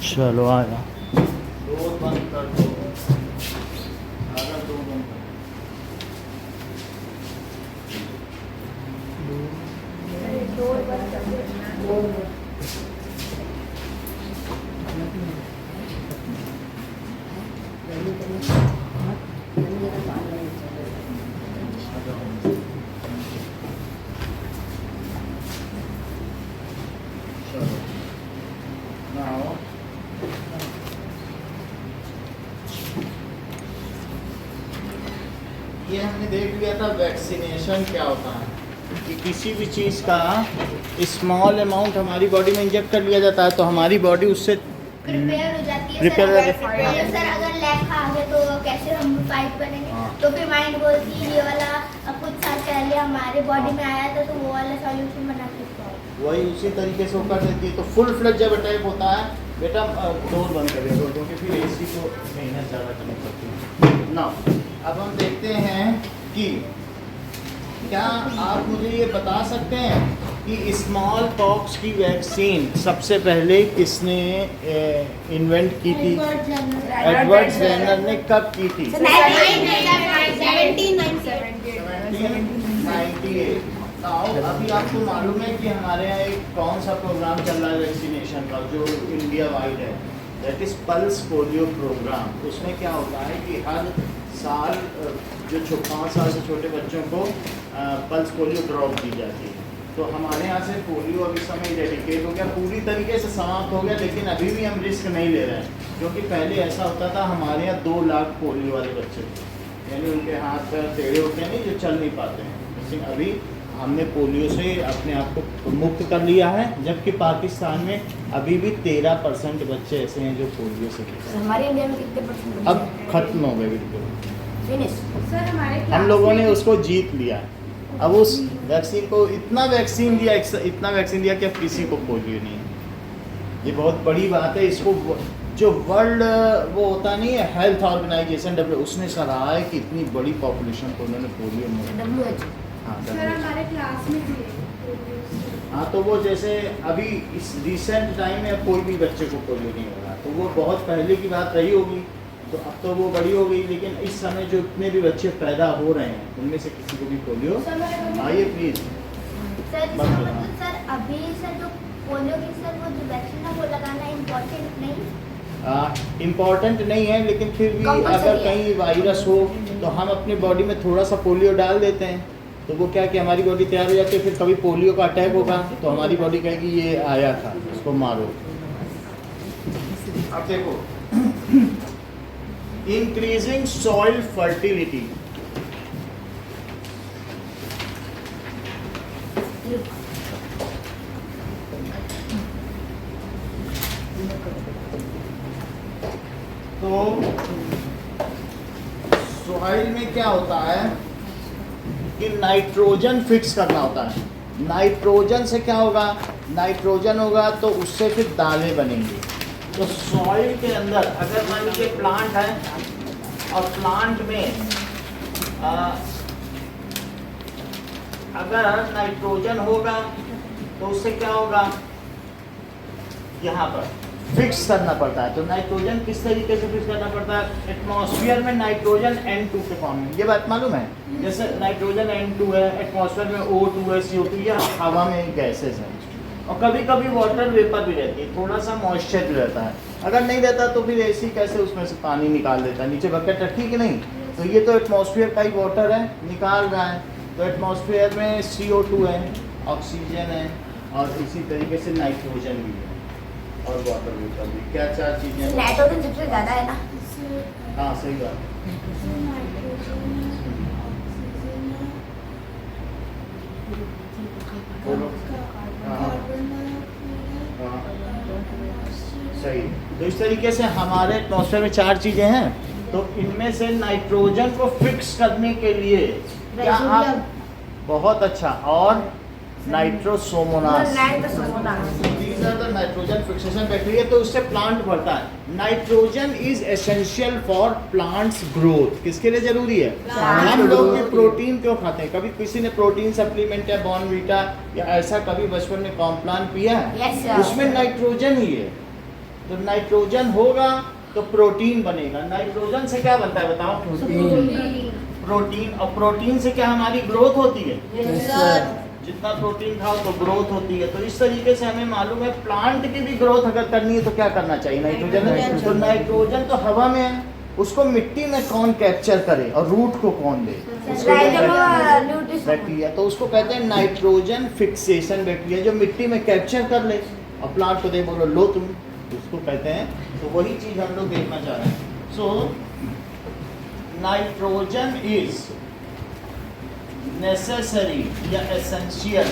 चलो आया। दो बंद कर दो, अगर दो बंद कर Now, ये हमने देख लिया था वैक्सीनेशन क्या होता है, कि किसी भी चीज़ का स्मॉल अमाउंट हमारी बॉडी में इंजेक्ट कर लिया जाता है तो हमारी बॉडी उससे प्रिपेयर हो जाती है Prepare सर। हो जाती है। सर अगर लैग खा गए तो कैसे हम फाइट करेंगे? हाँ। तो फिर माइंड बोलती है ये वाला अब कुछ साल पहले हमारे बॉडी में आया था तो वो वाला सॉल्यूशन बना के इसको वही उसी तरीके से वो कर देती है। तो फुल फ्लड जब अटैक होता है बेटा, डोर बंद कर दो क्योंकि फिर एसी को मेहनत ज़्यादा करनी पड़ती है ना। अब हम देखते हैं कि क्या आप मुझे ये बता सकते हैं कि स्मॉल पॉक्स की वैक्सीन सबसे पहले किसने इन्वेंट की थी? एडवर्ड जेनर ने कब की थी? 1798। अभी आपको मालूम है कि हमारे यहाँ एक कौन सा प्रोग्राम चल रहा है वैक्सीनेशन का जो इंडिया वाइड है, that is pulse polio program. उसमें क्या होता है कि हर साल जो 5 साल से छोटे बच्चों को पल्स पोलियो ड्रॉप दी जाती है। तो हमारे यहाँ से पोलियो अभी समय डेडिकेट हो गया, पूरी तरीके से समाप्त हो गया, लेकिन अभी भी हम रिस्क नहीं ले रहे हैं क्योंकि पहले ऐसा होता था हमारे यहाँ 2 लाख पोलियो वाले बच्चे थे, यानी उनके हाथ पैर टेढ़े होते हैं नहीं, जो चल नहीं पाते हैं। लेकिन अभी हमने पोलियो से अपने आप को मुक्त कर लिया है, जबकि पाकिस्तान में अभी भी 13% बच्चे ऐसे हैं जो पोलियो से हमारे इंडिया में कितने परसेंट? अब खत्म हो गए बिल्कुल। सर हमारे हम लोगों ने उसको जीत लिया है। अब उस वैक्सीन को इतना वैक्सीन दिया कि अब किसी को पोलियो नहीं है। ये बहुत बड़ी बात है। इसको जो वर्ल्ड वो होता नहीं है हेल्थ ऑर्गेनाइजेशन उसने सराहा है कि इतनी बड़ी पॉपुलेशन को उन्होंने पोलियो में। हाँ सर हमारे क्लास में थे। हाँ, तो वो जैसे अभी इस रिसेंट टाइम में अब कोई भी बच्चे को पोलियो नहीं हो रहा, तो वो बहुत पहले की बात रही होगी, तो अब तो वो बड़ी हो गई। लेकिन इस समय जो इतने भी बच्चे पैदा हो रहे हैं उनमें से किसी को भी पोलियो, आइए प्लीज। सर इसका मतलब सर अभी सर जो पोलियो की सर वो जो वैक्सीन है वो लगाना इम्पोर्टेंट नहीं? इम्पॉर्टेंट नहीं है, लेकिन फिर भी अगर कहीं वायरस हो तो हम अपनी बॉडी में थोड़ा सा पोलियो डाल देते हैं, तो वो क्या कि हमारी बॉडी तैयार हो जाती है। फिर कभी पोलियो का अटैक होगा तो हमारी बॉडी कहेगी ये आया था, इसको मारो। अब देखो, इंक्रीजिंग सॉइल फर्टिलिटी, तो सॉइल में क्या होता है कि नाइट्रोजन फिक्स करना होता है। नाइट्रोजन से क्या होगा? नाइट्रोजन होगा तो उससे फिर दालें बनेंगी। तो सॉइल के अंदर अगर मान लीजिए प्लांट है और प्लांट में अगर नाइट्रोजन होगा तो उससे क्या होगा? यहाँ पर फिक्स करना पड़ता है। तो नाइट्रोजन किस तरीके से फिक्स करना पड़ता है? एटमॉस्फेयर में नाइट्रोजन N2 के फॉर्म में, ये बात मालूम है? जैसे नाइट्रोजन N2 है, एटमॉस्फेयर में O2 है, CO2, या हवा में गैसेस हैं, और कभी कभी वाटर वेपर भी रहती है, थोड़ा सा मॉइस्चर भी रहता है। अगर नहीं रहता तो फिर ऐसी कैसे उसमें से पानी निकाल देता है, नीचे बकेट रखी कि नहीं? तो ये तो एटमॉस्फेयर का ही वाटर है, निकाल रहा है। तो एटमॉस्फेयर में CO2 है, ऑक्सीजन है, और इसी तरीके से नाइट्रोजन भी है और वाटर वेपर भी। क्या 4 चीज़ें? नाइट्रोजन सबसे ज़्यादा है ना? हाँ सही बात। बोलो। हाँ सही। तो इस तरीके से हमारे एटमॉस्फेयर में 4 चीज़ें हैं। तो इनमें से नाइट्रोजन को फिक्स करने के लिए क्या आप, बहुत अच्छा, और nitrosomonas, these are the nitrogen fixation bacteria. तो उससे प्लांट बढ़ता है। Nitrogen is essential for plants growth. किसके लिए जरूरी है? हम लोग भी प्रोटीन क्यों खाते हैं? कभी किसी ने प्रोटीन सप्लीमेंट या बॉर्नवीटा या ऐसा कभी बचपन में कॉम्प्लान पिया है? Yes, sir. उसमें नाइट्रोजन ही है। तो नाइट्रोजन होगा तो प्रोटीन बनेगा। नाइट्रोजन से क्या बनता है बताओ? प्रोटीन। और प्रोटीन से क्या हमारी ग्रोथ होती है? जितना प्रोटीन खाओ तो ग्रोथ होती है। तो इस तरीके से हमें मालूम है प्लांट की भी ग्रोथ अगर करनी है तो क्या करना चाहिए? नाइट्रोजन। तो नाइट्रोजन तो हवा में है, उसको मिट्टी में कौन कैप्चर करे और रूट को कौन दे? बैक्टीरिया। तो उसको कहते हैं नाइट्रोजन फिक्सेशन बैक्टीरिया, जो मिट्टी में कैप्चर कर ले और प्लांट को दे, बोलो लो तुम, उसको कहते हैं। तो वही चीज हम लोग देखना चाह रहे हैं। सो नाइट्रोजन इज नेसेसरी या essential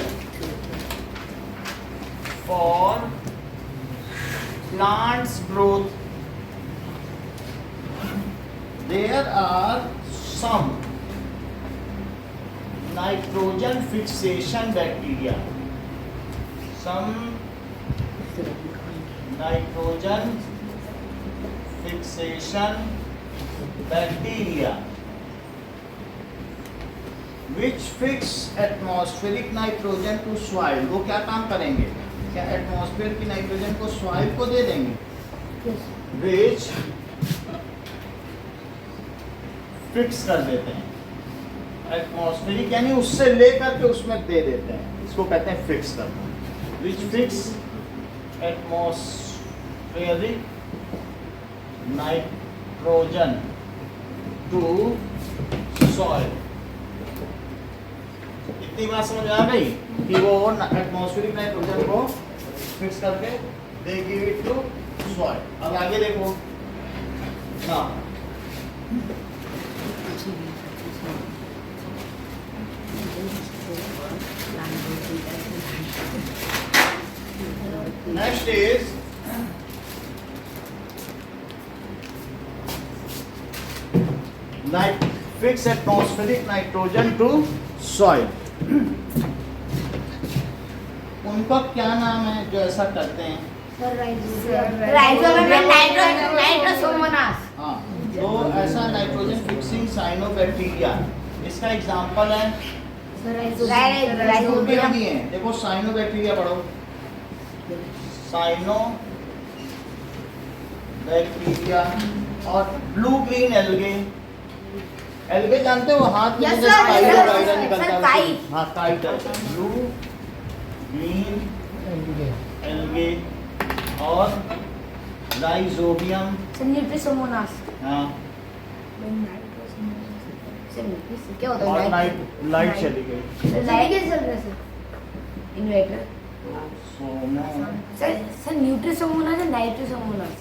for plants growth. There are some nitrogen fixation bacteria. Some nitrogen fixation bacteria which fix atmospheric nitrogen to soil. वो क्या काम करेंगे? क्या एटमॉस्फेयर की नाइट्रोजन को सॉइल को दे देंगे? Which फिक्स कर देते हैं एटमॉस्फेरिक, यानी उससे लेकर के उसमें दे देते हैं। इसको कहते हैं फिक्स करना। Which fix atmospheric nitrogen to soil. इतनी बात समझ आ गई कि वो एटमॉस्फेरिक नाइट्रोजन को फिक्स करके they give it to soil. अब आगे देखो ना, next is fix atmospheric nitrogen to soil। उनका क्या नाम है जो ऐसा करते हैं? नाइट्रोसोमोनास। हाँ, तो ऐसा नाइट्रोजन फिक्सिंग साइनोबैक्टीरिया, इसका एग्जांपल है राइजोबियम भी है। देखो साइनोबैक्टीरिया पढ़ो, साइनोबैक्टीरिया और ब्लू ग्रीन एल्गे। एल्गे जानते हो, हाथ में जैसे काइट वगैरह निकलता है। हाँ काइट है। ब्लू ग्रीन एल्गे और राइजोबियम। न्यूट्रिसोमोनास। हाँ, क्या होता और है? लाइट चली गई। लाइट कैसे चल रहा है सर? इन्वर्टर। सर न्यूट्रिसोमोनास है नाइट्रोसोमोनास।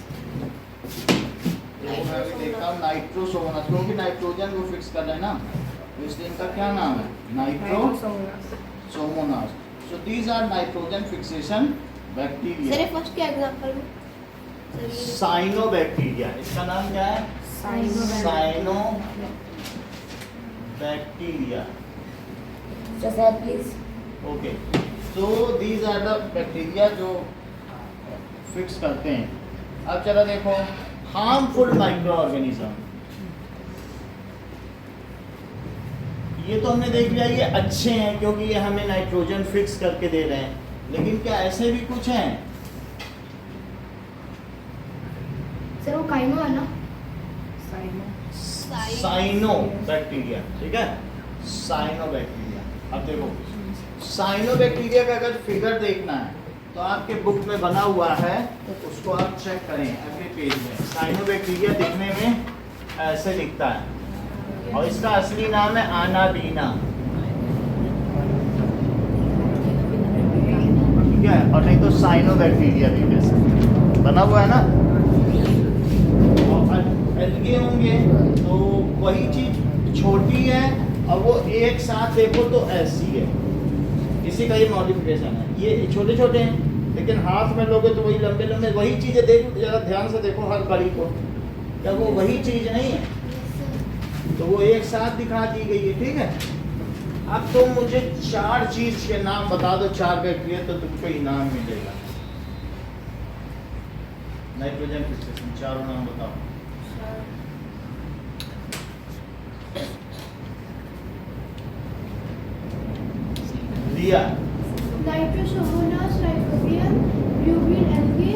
मैं भी देखता हूँ नाइट्रोसोमोनास, क्योंकि नाइट्रोजन को फिक्स कर रहे हैं ना, इसलिए इनका क्या नाम है? Nitrosomonas. So these are nitrogen fixation bacteria. Sir first क्या एग्जांपल में? साइनोबैक्टीरिया, इसका नाम क्या है? Cyanobacteria. Sir please. Okay, so these are the bacteria जो फिक्स करते हैं। अब चलो देखो हार्मफुल माइक्रो ऑर्गेनिज्म। ये तो हमने देख लिया ये अच्छे हैं क्योंकि ये हमें नाइट्रोजन फिक्स करके दे रहे हैं, लेकिन क्या ऐसे भी कुछ हैं? सर वो काइनो है ना? साइनो बैक्टीरिया, ठीक है, साइनो बैक्टीरिया। अब देखो साइनो बैक्टीरिया का अगर फिगर देखना है तो आपके बुक में बना हुआ है, उसको आप चेक करें अगले पेज में। साइनो बैक्टीरिया दिखने में ऐसे दिखता है और इसका असली नाम है आनाबीना, ठीक है, और नहीं तो साइनो बैक्टीरिया भी वैसे बना हुआ है ना। और एल्गे होंगे तो वही चीज छोटी है और वो एक साथ देखो तो ऐसी है, इसी का ही मॉडिफिकेशन है। ये छोटे छोटे हैं लेकिन हाथ में लोगे तो वही लंबे लंबे, वही चीज़ें देखो, जरा ध्यान से देखो हर कड़ी को, क्या वो वही चीज़ नहीं है? तो वो एक साथ दिखा दी गई है, ठीक है। अब तुम मुझे 4 चीज के नाम बता दो, 4 बैक्टीरिया, तो तुमको इनाम मिलेगा। नाइट्रोजन फिक्सेशन, 4 नाम बताओ। दिया Nitrosomonas, Rhizobium, blue green algae,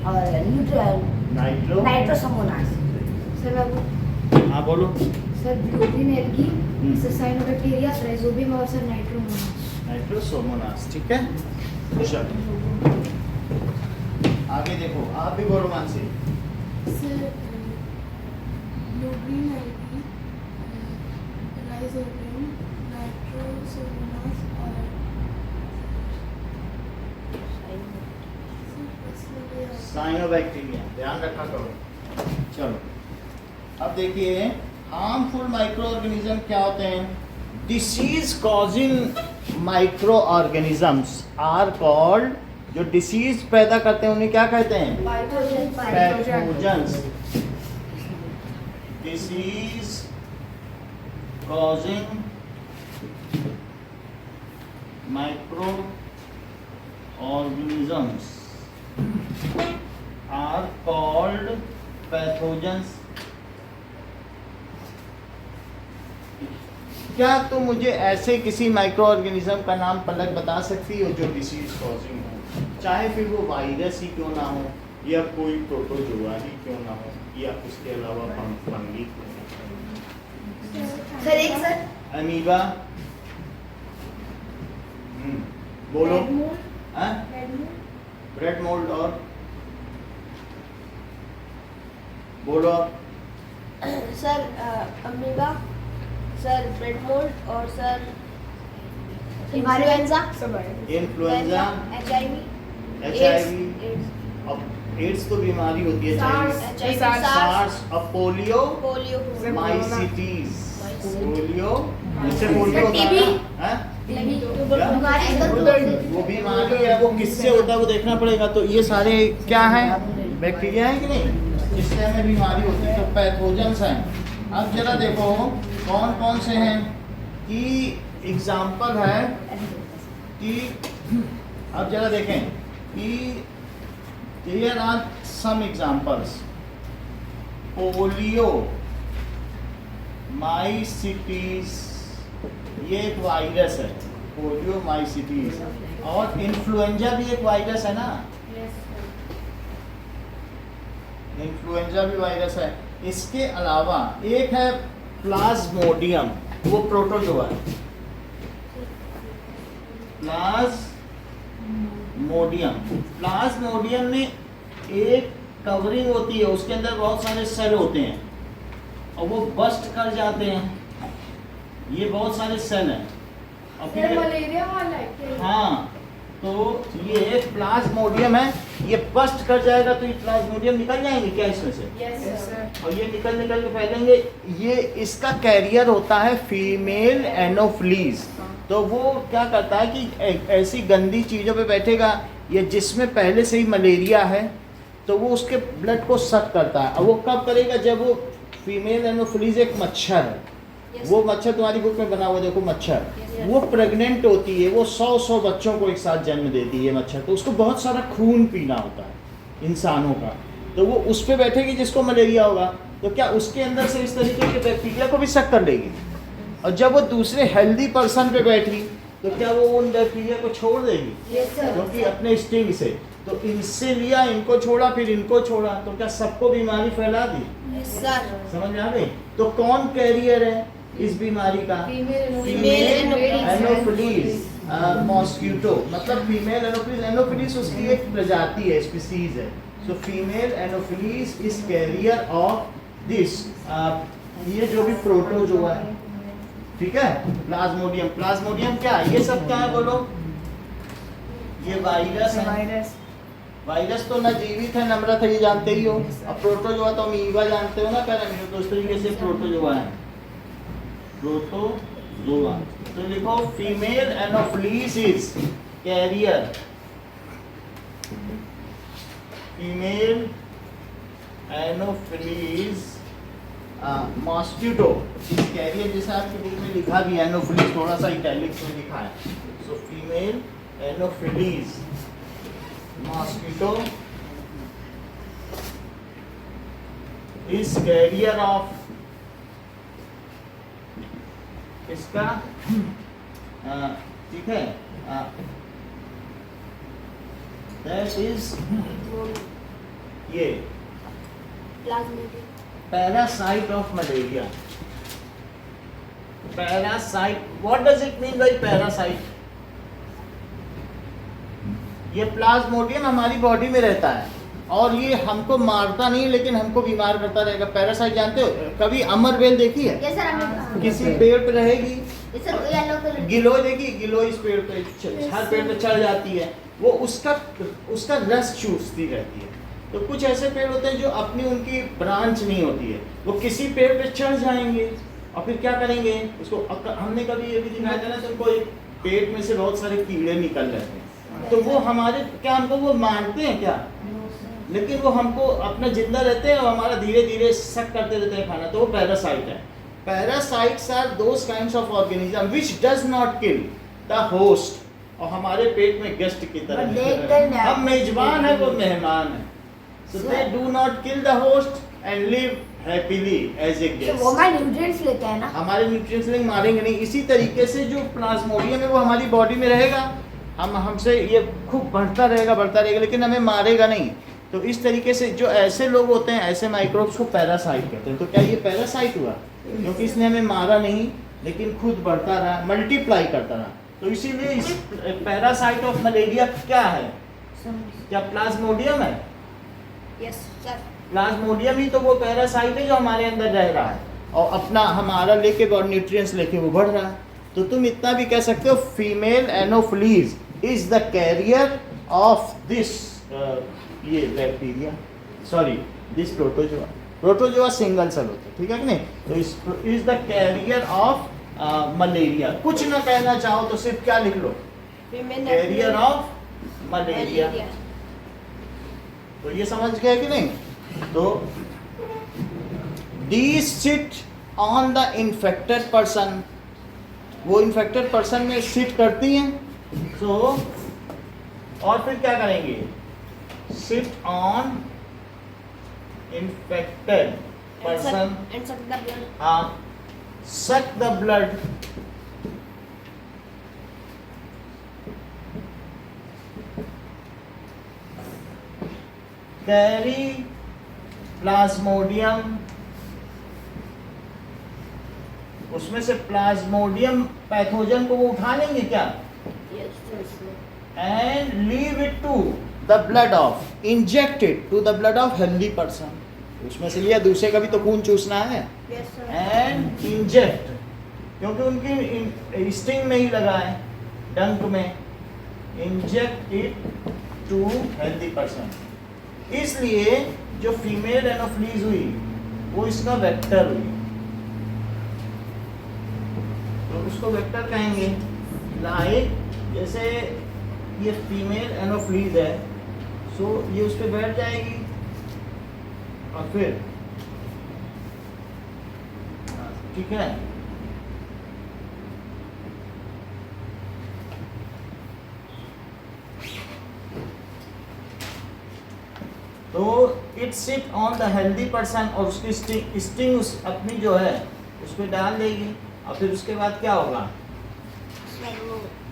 और नाइट्रोसोमोनास। सर अब हाँ बोलो। Sir blue green algae, sir cyanobacteria, Rhizobium और सर नाइट्रोमोनास। नाइट्रोसोमोनास, ठीक है। चलो आगे देखो, आप भी बोलो Mansi. Sir blue green algae, Rhizobium, Nitrosomonas और साइनोबैक्टीरिया, ध्यान रखा करो। चलो अब देखिए, हार्मफुल माइक्रो ऑर्गेनिज्म क्या होते हैं? Disease causing micro organisms are called, जो डिसीज पैदा करते हैं उन्हें क्या कहते हैं? Pathogens. Disease causing micro organisms are called pathogens. क्या तुम मुझे ऐसे किसी माइक्रो ऑर्गेनिज्म का नाम पलक बता सकती हो जो डिसीज कॉजिंग हो? चाहे फिर वो वायरस ही क्यों ना हो, या कोई प्रोटोजोआ ही क्यों ना हो, या उसके अलावा फंगी क्यों ना हो? सर एक सर अमीबा। बोलो। हाँ? ब्रेड मोल्ड और बोलो। Sir amoeba, sir bread mould और सर इन्फ्लुएंजा, इन्फ्लुएंजा, HIV, अब एड्स तो बीमारी होती है, SARS, अब पोलियो, पोलियो, माइसिटीज, पोलियो, जिससे पोलियो होता है ना, हाँ? वो बीमारी है, वो किससे होता है वो देखना पड़ेगा। तो ये सारे क्या है? बैक्टीरिया है कि नहीं, जिससे हमें बीमारी होती है, तो पैथोजेंस हैं। अब जरा देखो कौन कौन से हैं कि एग्जाम्पल है कि, अब जरा देखें कि here are some examples. Polio, माइसिटीज, ये एक वायरस है, पोलियो माइसिटीज। और इन्फ्लुएंजा भी एक वायरस है ना, इन्फ्लुएंजा भी वायरस है। इसके अलावा एक है प्लाज्मोडियम, वो प्रोटोजोआ है। प्लाज्मोडियम में एक कवरिंग होती है, उसके अंदर बहुत सारे सेल होते हैं और वो बस्ट कर जाते हैं। ये बहुत सारे सेल हैं और फिर मलेरिया वाला है क्या? हाँ, तो ये प्लाज्मोडियम है, ये बस्ट कर जाएगा तो ये प्लाज्मोडियम निकल जाएंगे क्या इसमें से? Yes sir. और ये निकल के फैलेंगे। ये इसका कैरियर होता है फीमेल एनोफ्लीज। तो वो क्या करता है कि ऐसी गंदी चीज़ों पे बैठेगा, ये जिसमें पहले से ही मलेरिया है तो वो उसके ब्लड को सक करता है। और वो कब करेगा? जब वो फीमेल एनोफ्लीज एक मच्छर है, वो मच्छर तुम्हारी बुक में बना हुआ देखो मच्छर, वो प्रेग्नेंट होती है, वो 100 बच्चों को एक साथ जन्म देती है मच्छर। तो उसको बहुत सारा खून पीना होता है इंसानों का, तो वो उस पर बैठेगी जिसको मलेरिया होगा, तो क्या उसके अंदर से इस तरीके के बैक्टीरिया को भी सक कर लेगी। और जब वो दूसरे हेल्दी पर्सन पे बैठी तो क्या वो उन बैक्टीरिया को छोड़ देगी? क्योंकि अपने स्टिंग से, तो इनसे लिया, इनको छोड़ा, फिर इनको छोड़ा, तो क्या सबको बीमारी फैला दी? समझ में आ गई? तो कौन कैरियर है इस बीमारी का? फीमेल एनोफिलीज मॉस्किटो, मतलब फीमेल एनोफिलीज। एनोफिलीज उसकी एक प्रजाति है, स्पीसीज है। So female anopheles is carrier of this, ये जो भी प्रोटोजोआ है, ठीक है। प्लाज्मोडियम, प्लाज्मोडियम क्या है? ये सब क्या है बोलो? ये वायरस है। वायरस तो न जीवित है, नम्रत है, ये जानते ही हो। अब प्रोटोजोआ तो अमीबा जानते हो ना, पैरामीटर, तो उस तरीके से प्रोटोजोआ है, प्रोटोजोआ। तो लिखो female Anopheles is carrier, female anopheles mosquito is carrier, जैसे आपकी बुक में लिखा भी है, एनोफ्लीज थोड़ा सा इटैलिक्स में लिखा है। So female anopheles mosquito is carrier of, इसका ठीक है, दैट इज ये Plasmodium parasite of malaria. Parasite, what does it mean by parasite? ये प्लाज्मोडियम हमारी बॉडी में रहता है और ये हमको मारता नहीं लेकिन हमको बीमार करता रहेगा। पैरासाइट जानते हो? कभी अमर बेल देखी है? ये सर हमें किसी पेड़ पे रहेगी, ये सर येलो कलर गिलोय देखी? गिलोय इस पेड़ पे हर पेड़ पे चढ़ जाती है, वो उसका रस चूसती रहती है। तो कुछ ऐसे पेड़ होते हैं जो अपनी उनकी ब्रांच नहीं होती है, वो किसी पेड़ पे चढ़ जाएंगे और फिर क्या करेंगे उसको। हमने कभी ये भी दिखाया था ना तुमको, एक पेट में से बहुत सारे कीड़े निकल रहे थे, तो वो हमारे क्या हमको वो मारते हैं क्या? लेकिन वो हमको अपना जिंदा रहते हैं और हमारा धीरे धीरे सक करते रहते हैं खाना, तो वो पैरासाइट है। Parasites are those kinds of organism which does not kill the host, और हमारे पेट में गेस्ट की तरह हम मेजबान है, वो मेहमान है। So they do not kill the host and live happily as a तो guest. वो हमारे न्यूट्रिएंट्स लेते हैं ना। हमारे न्यूट्रिएंट्स लेंगे, मारेंगे नहीं। इसी तरीके से जो प्लाज्मोडियम है वो हमारी बॉडी में रहेगा, हमसे ये खूब बढ़ता रहेगा लेकिन हमें मारेगा नहीं। तो इस तरीके से जो ऐसे लोग होते हैं, ऐसे माइक्रोब्स को पैरासाइट कहते हैं। तो क्या ये पैरासाइट हुआ? क्योंकि इसने हमें मारा नहीं लेकिन खुद बढ़ता रहा, मल्टीप्लाई करता रहा। तो इसीलिए इस पैरासाइट ऑफ मलेरिया क्या है? क्या प्लाज्मोडियम है? यस सर प्लाज्मोडियम ही तो वो पैरासाइट है जो हमारे अंदर रह रहा है और अपना हमारा लेके और न्यूट्रिएंट्स लेके वो बढ़ रहा है। तो तुम इतना भी कह सकते हो, female Anopheles is the carrier of this ये bacteria, sorry this protozoa. Protozoa single cell होते हैं, ठीक है कि नहीं? तो is the carrier of malaria. कुछ ना कहना चाहो तो सिर्फ क्या लिख लो? Career of malaria. तो ये समझ गए कि नहीं? तो these sit on the infected person, वो infected person में sit करती हैं। so और फिर क्या करेंगे? sit on infected person and suck the blood. हाँ, suck the blood carry plasmodium, उसमें से प्लाज्मोडियम पैथोजन को वो उठा लेंगे क्या? And leave it to the blood of, injected to the blood of healthy person. उसमें से लिया, दूसरे का भी तो खून चूसना है। Yes sir. एंड इंजेक्ट, क्योंकि उनकी स्टिंग में ही लगा है, डंक में, inject it to healthy person. इसलिए जो फीमेल एनोफ्लीज हुई वो इसका वेक्टर हुई, तो उसको वेक्टर कहेंगे। लाइक जैसे ये फीमेल एनोफ्लीज है, सो ये उस पर बैठ जाएगी और फिर ठीक है, तो it sit on the healthy person और उसकी स्टिंग उस अपनी जो है उस पर डाल देगी और फिर उसके बाद क्या होगा?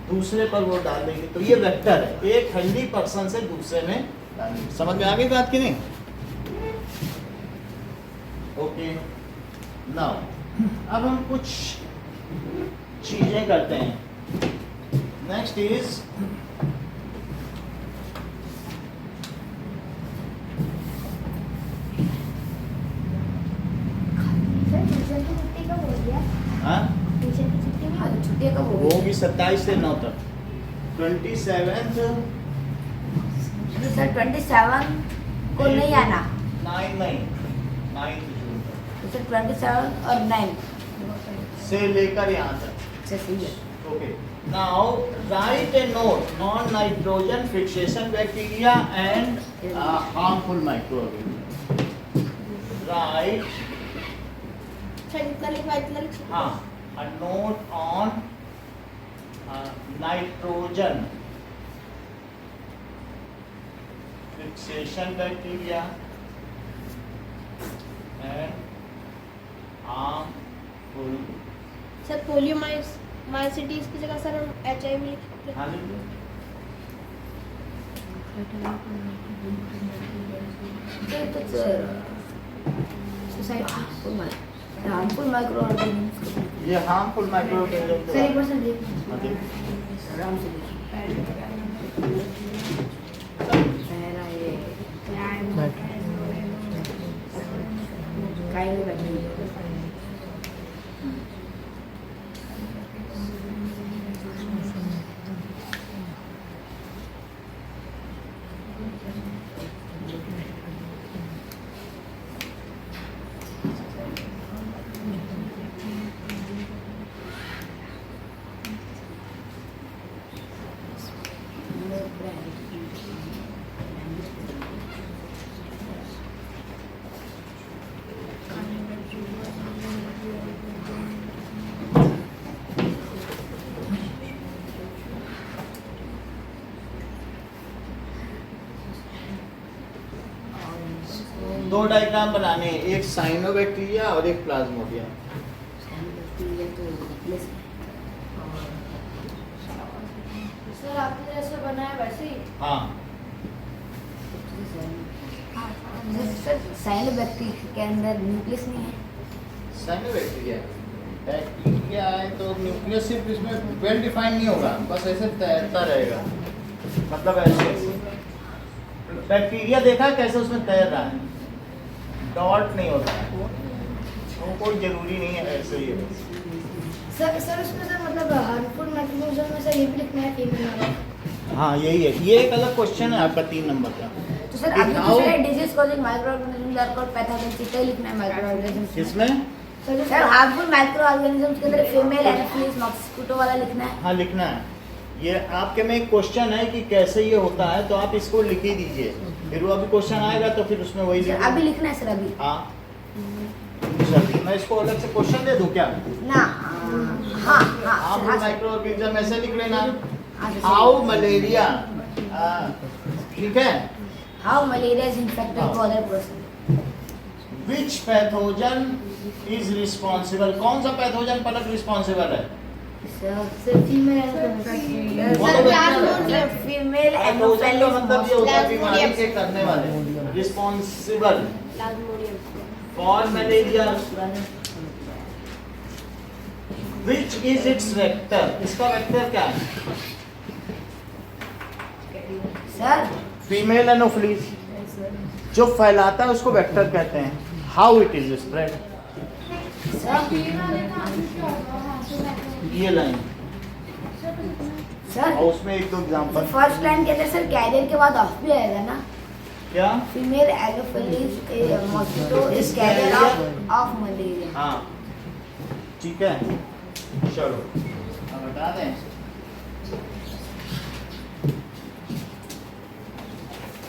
दूसरे पर वो डाल देंगे। तो ये वेक्टर है, एक हेल्दी पर्सन से दूसरे में डालेंगे। समझ में आ गई बात की नहीं? ओके, नाउ अब हम कुछ चीजें करते हैं। नेक्स्ट इज ट्यूशन की छुट्टी कब हो गया? हाँ, ट्यूशन की छुट्टी हाँ, में तो छुट्टियाँ कब वो होगी? होगी 27 से 9 तक। 27th तो सर 27 को नहीं आना, 9 जून तक तो सर 27 और 9 से लेकर यहाँ तक। अच्छा सही है। Okay. Now write a note on nitrogen fixation bacteria and harmful microorganisms. Write sir इतना लिखवा, इतना लिख। हाँ, a note on nitrogen fixation bacteria and harmful। Sir पोलियोमाइसिटीज की जगह सर हम HIV लिख सकते हैं। हाँ, लिख लो। Harmful microorganism. ये हार्मफुल माइक्रो सर एक बार सर देखिए। आराम से पहला ये काइनोबैक्टीरिया। दो डायग्राम बनाने हैं, एक साइनोबैक्टीरिया और एक प्लाज्मोडियम। सर आपने जैसे बनाया वैसे ही। हाँ साइनोबैक्टीरिया के अंदर न्यूक्लियस नहीं है। साइनोबैक्टीरिया बैक्टीरिया है तो न्यूक्लियस सिर्फ इसमें वेल डिफाइंड नहीं होगा, बस ऐसे तैरता रहेगा, मतलब ऐसे। बैक्टीरिया देखा कैसे उसमें तैर रहा है, डॉट नहीं होता है, वो कोई जरूरी नहीं है, ऐसे ही है बस। सर उसमें सर मतलब हार्मफुल मैकेनिज्म में सर ये भी लिखना है फीमेल वाला। हाँ यही है, ये एक अलग क्वेश्चन है आपका 3 नंबर का। तो सर अभी दिखाओ। दूसरे disease causing micro organism are called pathogens, इतना ही लिखना है माइक्रो ऑर्गेनिज्म। इसमें सर हार्मफुल माइक्रो ऑर्गेनिज्म्स के अंदर फीमेल एनाफिलिस मॉस्किटो वाला लिखना है। हाँ लिखना है, ये आपके में एक क्वेश्चन है कि कैसे ये होता है, तो आप इसको लिख ही दीजिए, फिर वो अभी क्वेश्चन आएगा तो फिर उसमें वही सर अभी लिखना है सर अभी। हाँ चलिए मैं इसको अलग से क्वेश्चन दे दूं क्या? ना हाँ हाँ आप सर, हाँ, माइक्रो ऑर्गेनिज्म ऐसे लिख लेना, हाँ, सर, हाउ मलेरिया, ठीक है, how malaria is infected to other person. Which pathogen is responsible, कौन सा पैथोजन पलक रिस्पॉन्सिबल है? Sir female anopheles. वो तो प्लाज्मोडियम। फीमेल पैथोजन का मतलब ये होता है बीमारी प्लाज्मोडियम। के करने वाले, responsible Plasmodium. For malaria. Which is it's vector, इसका वेक्टर क्या है? सर फीमेल एनोफिलीज, जो फैलाता है उसको वेक्टर कहते हैं। हाउ इट इज स्प्रेड, ये लाइन, सर और उसमें एक दो एग्जांपल। फर्स्ट लाइन कहते हैं सर कैरियर के बाद ऑफ भी आएगा ना। क्या? Female Anopheles mosquito is carrier of malaria. हाँ ठीक है, चलो अब बता दें।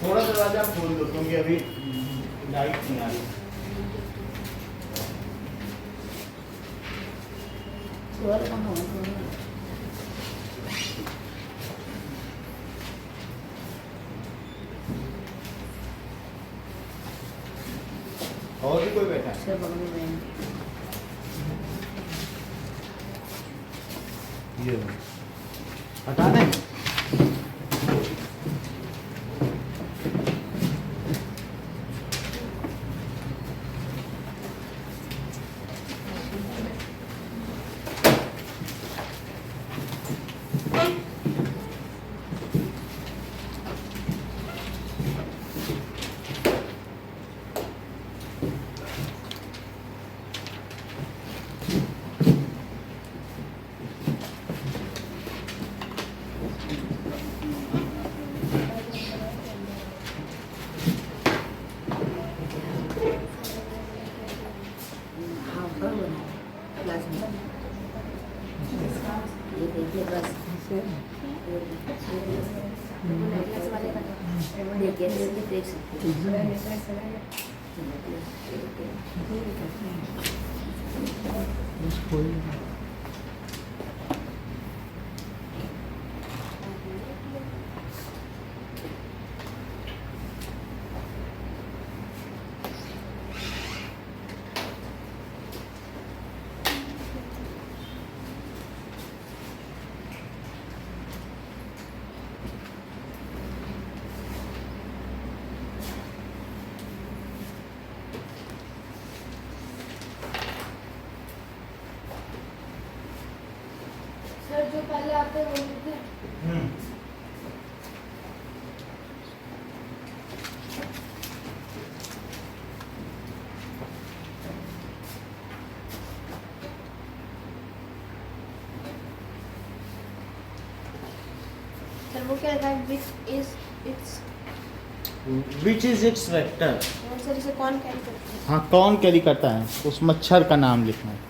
थोड़ा दरवाजा खोल दो क्योंकि अभी लाइट नहीं आ रही। और भी कोई बैठा है? सर बगल में ये हटा दें। ये देखिए बस देखिए देख सकते सर जो पहले आते हैं वो लिखते हैं। सर वो क्या लिखा है which is it's vector. Sir इसे कौन कैरी करता है? हाँ, कौन कैरी करता है, उस मच्छर का नाम लिखना है।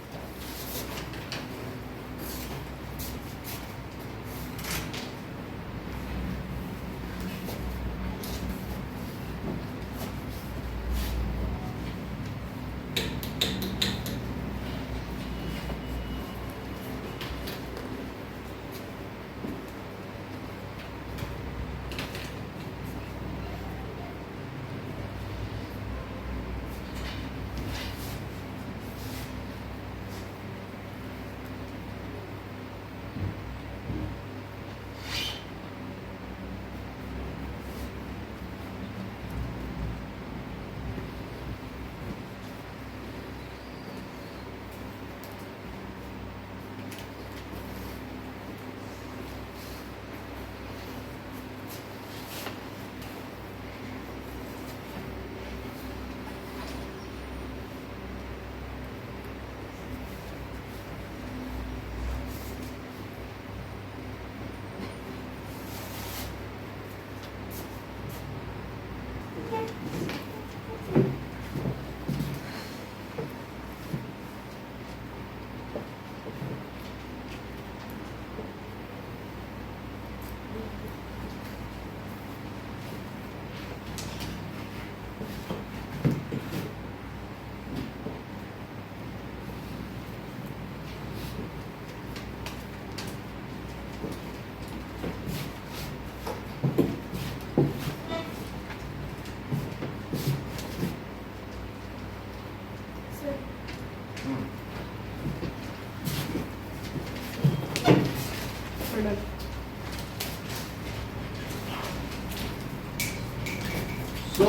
So,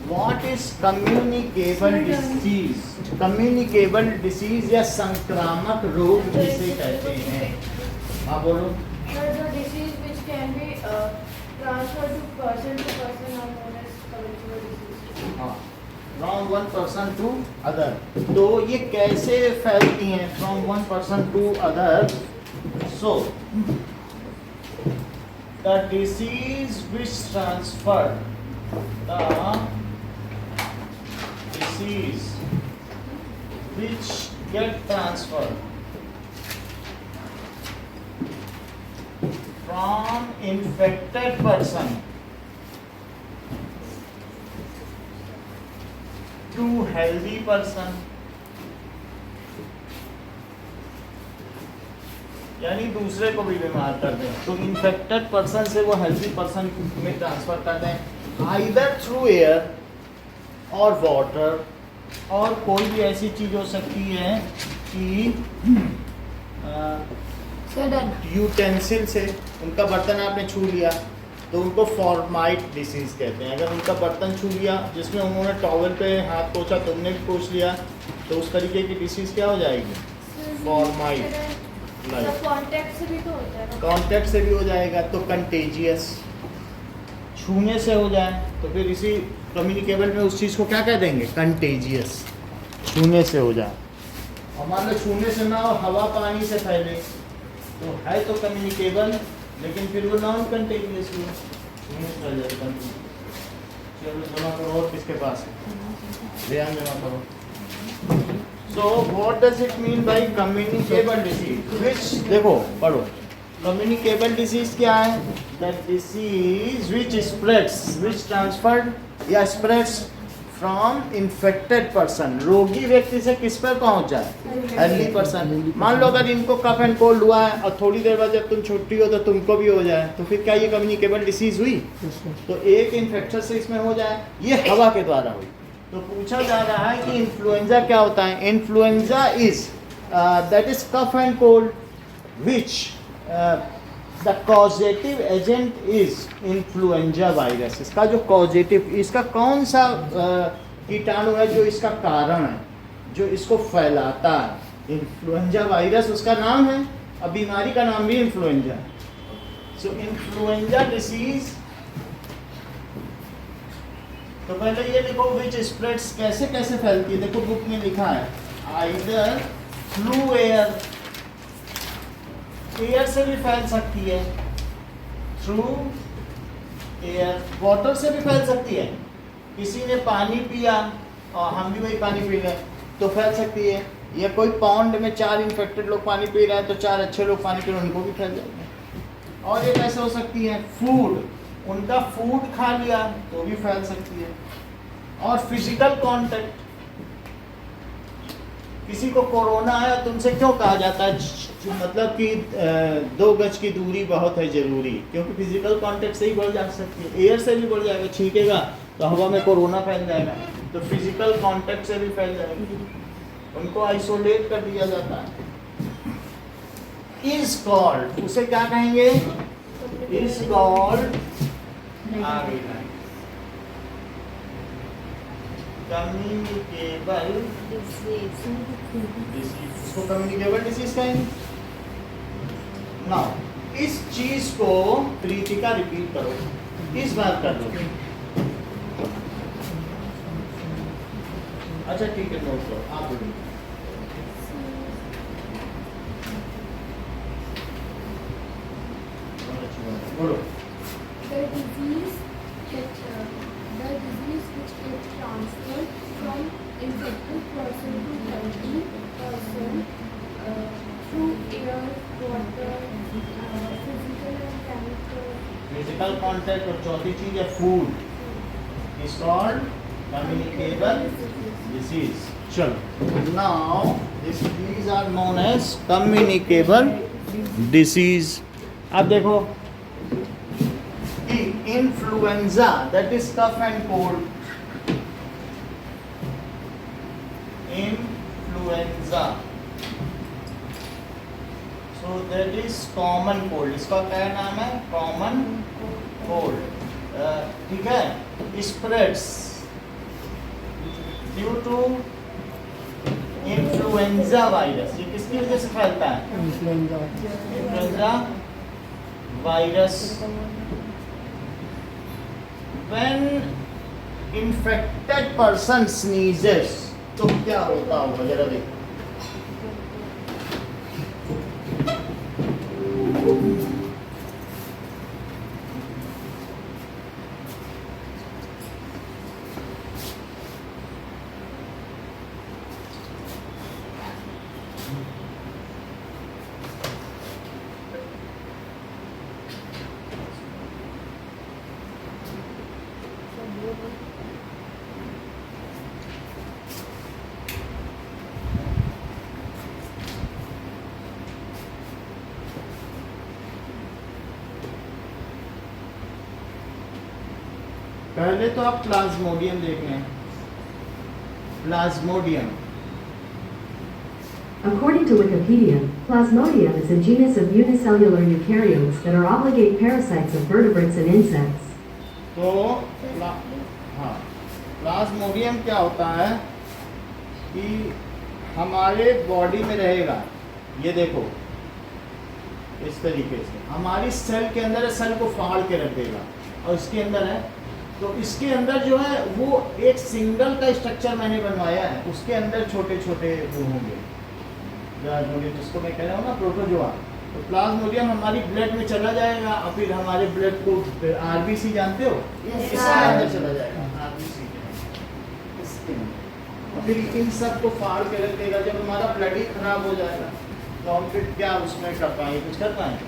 what is communicable disease? Communicable disease या संक्रामक रोग जिसे कहते हैं। हाँ बोलो। Sir, the disease which can be transferred to person are known as communicable disease. हाँ, from one person to other। तो ये कैसे फैलती हैं from one person to other? So, the disease which transferred, the disease which get transferred from infected person to healthy person, यानी दूसरे को भी बीमार कर दें, तो इन्फेक्टेड पर्सन से वो हेल्दी पर्सन में ट्रांसफर कर दें, आइदर थ्रू एयर और वाटर, और कोई भी ऐसी चीज़ हो सकती है कि यूटेंसिल से, उनका बर्तन आपने छू लिया तो उनको फॉर्माइट डिसीज कहते हैं। अगर उनका बर्तन छू लिया जिसमें उन्होंने टॉवल पे हाथ पोंछा, तुमने भी पोंछ लिया, तो उस तरीके की डिसीज क्या हो जाएगी? फॉर्माइट। कांटेक्ट से भी तो होता है ना? कांटेक्ट से भी हो जाएगा, तो कंटेजियस। छूने से हो जाए तो फिर इसी कम्युनिकेबल में उस चीज़ को क्या कह देंगे? कंटेजियस। छूने से हो जाए, और मान लो छूने से ना हो, हवा पानी से फैले, तो है तो कम्युनिकेबल, लेकिन फिर वो नॉन कंटेजियस हुआ, छूने से फैल जाए। चलो जमा करो, और किसके पास है? ध्यान जमा करो। So what does it mean by communicable disease? Which, देखो पढ़ो, communicable disease क्या है? That disease which spreads, which transferred या spreads from infected person, रोगी व्यक्ति से किस पर पहुंच जाए? healthy person। मान लो अगर इनको कफ एंड कोल्ड हुआ है और थोड़ी देर बाद जब तुम छुट्टी हो तो तुमको भी हो जाए, तो फिर क्या ये कम्युनिकेबल डिसीज हुई? तो एक इन्फेक्शन से इसमें हो जाए, ये हवा के द्वारा हुई। तो पूछा जा रहा है कि इन्फ्लुएंजा क्या होता है? Influenza is that is cough and cold which the causative agent is influenza virus. इसका जो कॉजेटिव, इसका कौन सा कीटाणु है जो इसका कारण है, जो इसको फैलाता है? इन्फ्लुएंजा वायरस उसका नाम है, अब बीमारी का नाम भी इन्फ्लुएंजा है। सो इन्फ्लुएंजा डिसीज, तो पहले ये देखो विच स्प्रेड्स, कैसे कैसे फैलती है। देखो बुक में लिखा है आइदर थ्रू एयर, एयर से भी फैल सकती है, थ्रू एयर, वाटर से भी फैल सकती है। किसी ने पानी पिया और हम भी वही पानी पी लें तो फैल सकती है। या कोई पॉन्ड में 4 इन्फेक्टेड लोग पानी पी रहे हैं तो 4 अच्छे लोग पानी पी रहे हैं, उनको भी फैल जाएगा। और ये कैसे हो सकती है, फूड, उनका फूड खा लिया तो भी फैल सकती है। और फिजिकल कांटेक्ट, किसी को कोरोना आया तो उनसे क्यों कहा जाता है मतलब कि 2 गज की दूरी बहुत है जरूरी, क्योंकि फिजिकल कांटेक्ट से ही बढ़ जा सकती है। एयर से भी बढ़ जाएगा, छींकेगा तो हवा में कोरोना फैल जाएगा, तो फिजिकल कांटेक्ट से भी फैल जाएगी। उनको आइसोलेट कर दिया जाता है। इज कॉल्ड, उसे क्या कहेंगे, इज कॉल्ड कम्युनिकेबल डिसीज, इसको कम्युनिकेबल डिसीज कहेंगे। नाउ इस चीज को प्रीतिका रिपीट करो, इस बार कर लो। अच्छा ठीक है, नोट करो, आप बोलिए। बोलो। The disease which gets transferred from infected person to healthy person through air, water, physical and chemical. Physical contact, और चौथी चीज है food, is called communicable disease. चलो, now these are known as communicable disease। अब देखो influenza, that is cough and cold, influenza, so that is common cold, इसका क्या नाम है, कॉमन कोल्ड, ठीक है। Spreads due to influenza virus, ये किसकी वजह से फैलता है, influenza virus. When infected person sneezes, तो क्या होता होगा जरा देखो। पहले तो आप प्लाज्मोडियम देख लें, Plasmodium. According to Wikipedia, Plasmodium is a genus of unicellular eukaryotes that are obligate parasites of vertebrates and insects. तो हाँ, प्लाज्मोडियम क्या होता है कि हमारे बॉडी में रहेगा, ये देखो इस तरीके से हमारी सेल के अंदर है, सेल को फाड़ के रख देगा और इसके अंदर है। तो इसके अंदर जो है वो एक सिंगल का स्ट्रक्चर मैंने बनवाया है, उसके अंदर छोटे छोटे वो होंगे, जिसको मैं कह रहा हूँ ना प्रोटोजोआ। तो प्लाज्मोडियम हमारी ब्लड में चला जाएगा और फिर हमारे ब्लड को आरबीसी जानते हो, इसके अंदर चला जाएगा, आरबीसी और फिर इन सब को फाड़ के रख देगा। जब हमारा ब्लड ही खराब हो जाएगा तो हम फिर क्या उसमें कर पाएंगे, कुछ कर पाएंगे,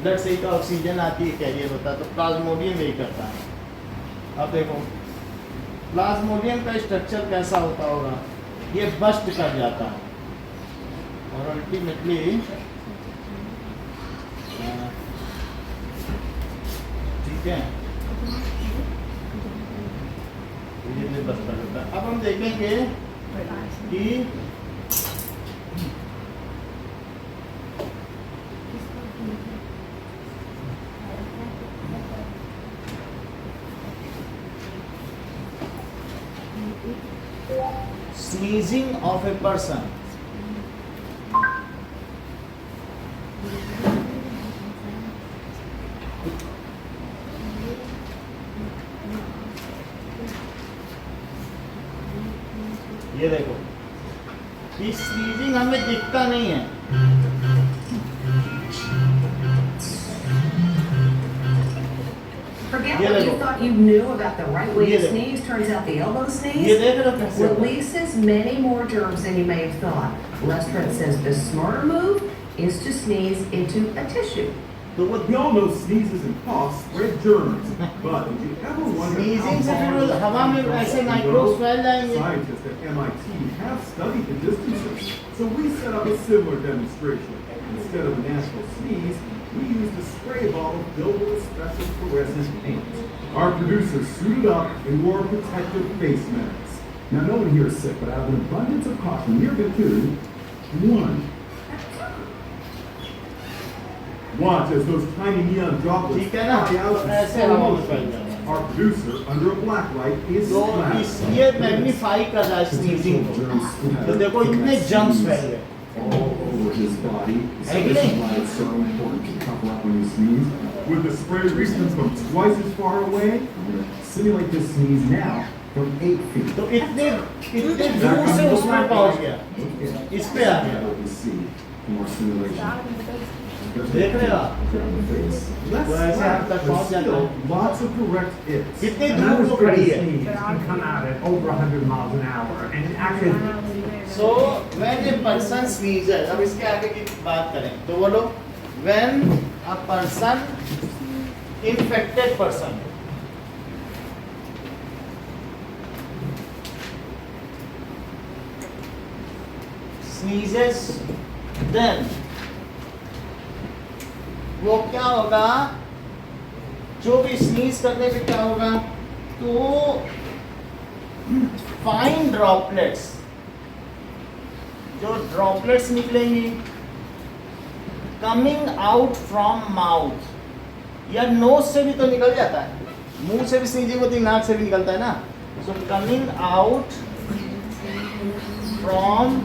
ब्लड से ही तो ऑक्सीजन आती है, कैरियर होता है। तो प्लाज्मोडियम यही करता है। अब देखो प्लाज्मोडियम का स्ट्रक्चर कैसा होता होगा, ये बस्ट कर जाता है और अल्टीमेटली ठीक है, ये बस्ट कर जाता है। अब हम देखेंगे कि sneezing of a person, ये देखो, ये स्नीजिंग हमें दिखता नहीं है। Forget ये what you देखो। thought you knew about the right way ये to देखो। sneeze. Turns out the elbow ये sneeze देख रहे हो कैसे होता है? releases many more germs than you may have thought. Lestrade says the smarter move is to sneeze into a tissue. तो वो We all know sneezes and coughs spread germs, but did you ever wonder how Sneezing से far फिर the हवा में germs ऐसे can microbes go? फैल जाएंगे। Scientists at MIT have studied the distances, so we set up a similar demonstration. Instead of a natural sneeze, we used a spray bottle filled with a special fluorescent paint. Our producers suited up and wore protective face masks. Now, no one here is sick, but out of an abundance of caution, we're going to do one. Watch as those tiny neon droplets ठीक है ना? fly out in ऐसे slow हवा में फैल motion. जाएंगे। Our producer, under a black light, is तो splashing. ये मैग्नीफाई कर रहा है स्नीजिंग को। तो देखो इतने जम्स फैल गए। All over his body. So Hey, this is Glenn. why it's so important to cover up when you sneeze. With the spray reaching from twice as far away, I'm going to simulate this sneeze now from 8 feet. तो इतने दूर से उसमें पहुंच गया, इस पे आ गया। What we see, more simulation. देख रहे हो आप? Let's वो ऐसे हाथ तक पहुंच जाता है। lots of correct hits. कितनी दूर वो खड़ी है? can come out at over 100 miles an hour, and actually, So when a person sneezes, अब इसके आगे की बात करें तो बोलो when a person, infected person, sneezes, then वो क्या होगा, जो भी स्नीज करने पे क्या होगा, तो फाइन ड्रॉपलेट्स, जो ड्रॉपलेट्स निकलेंगी कमिंग आउट फ्रॉम माउथ, या नोज से भी तो निकल जाता है, मुंह से भी स्नीजिंग होती है, नाक से भी निकलता है ना। So coming out from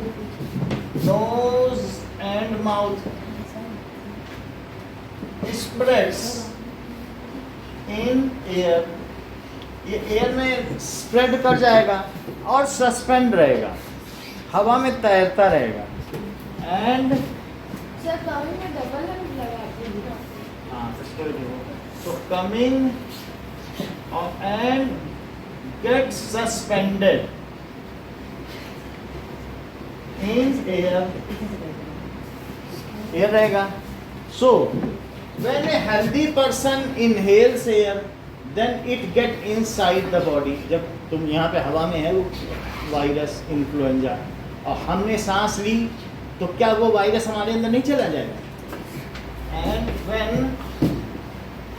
knows and mouth spreads in air, ये एयर में स्प्रेड कर जाएगा और सस्पेंड रहेगा, हवा में तैरता रहेगा। एंड सर कमिंग में डबल एंड लगाते हैं। हाँ, so coming and get suspended in air, air रहेगा। So when a healthy person inhales air, then it get inside the body। जब तुम यहाँ पे हवा में है वो वायरस इन्फ्लुएंजा और हमने सांस ली तो क्या वो वायरस हमारे अंदर नहीं चला जाएगा? And when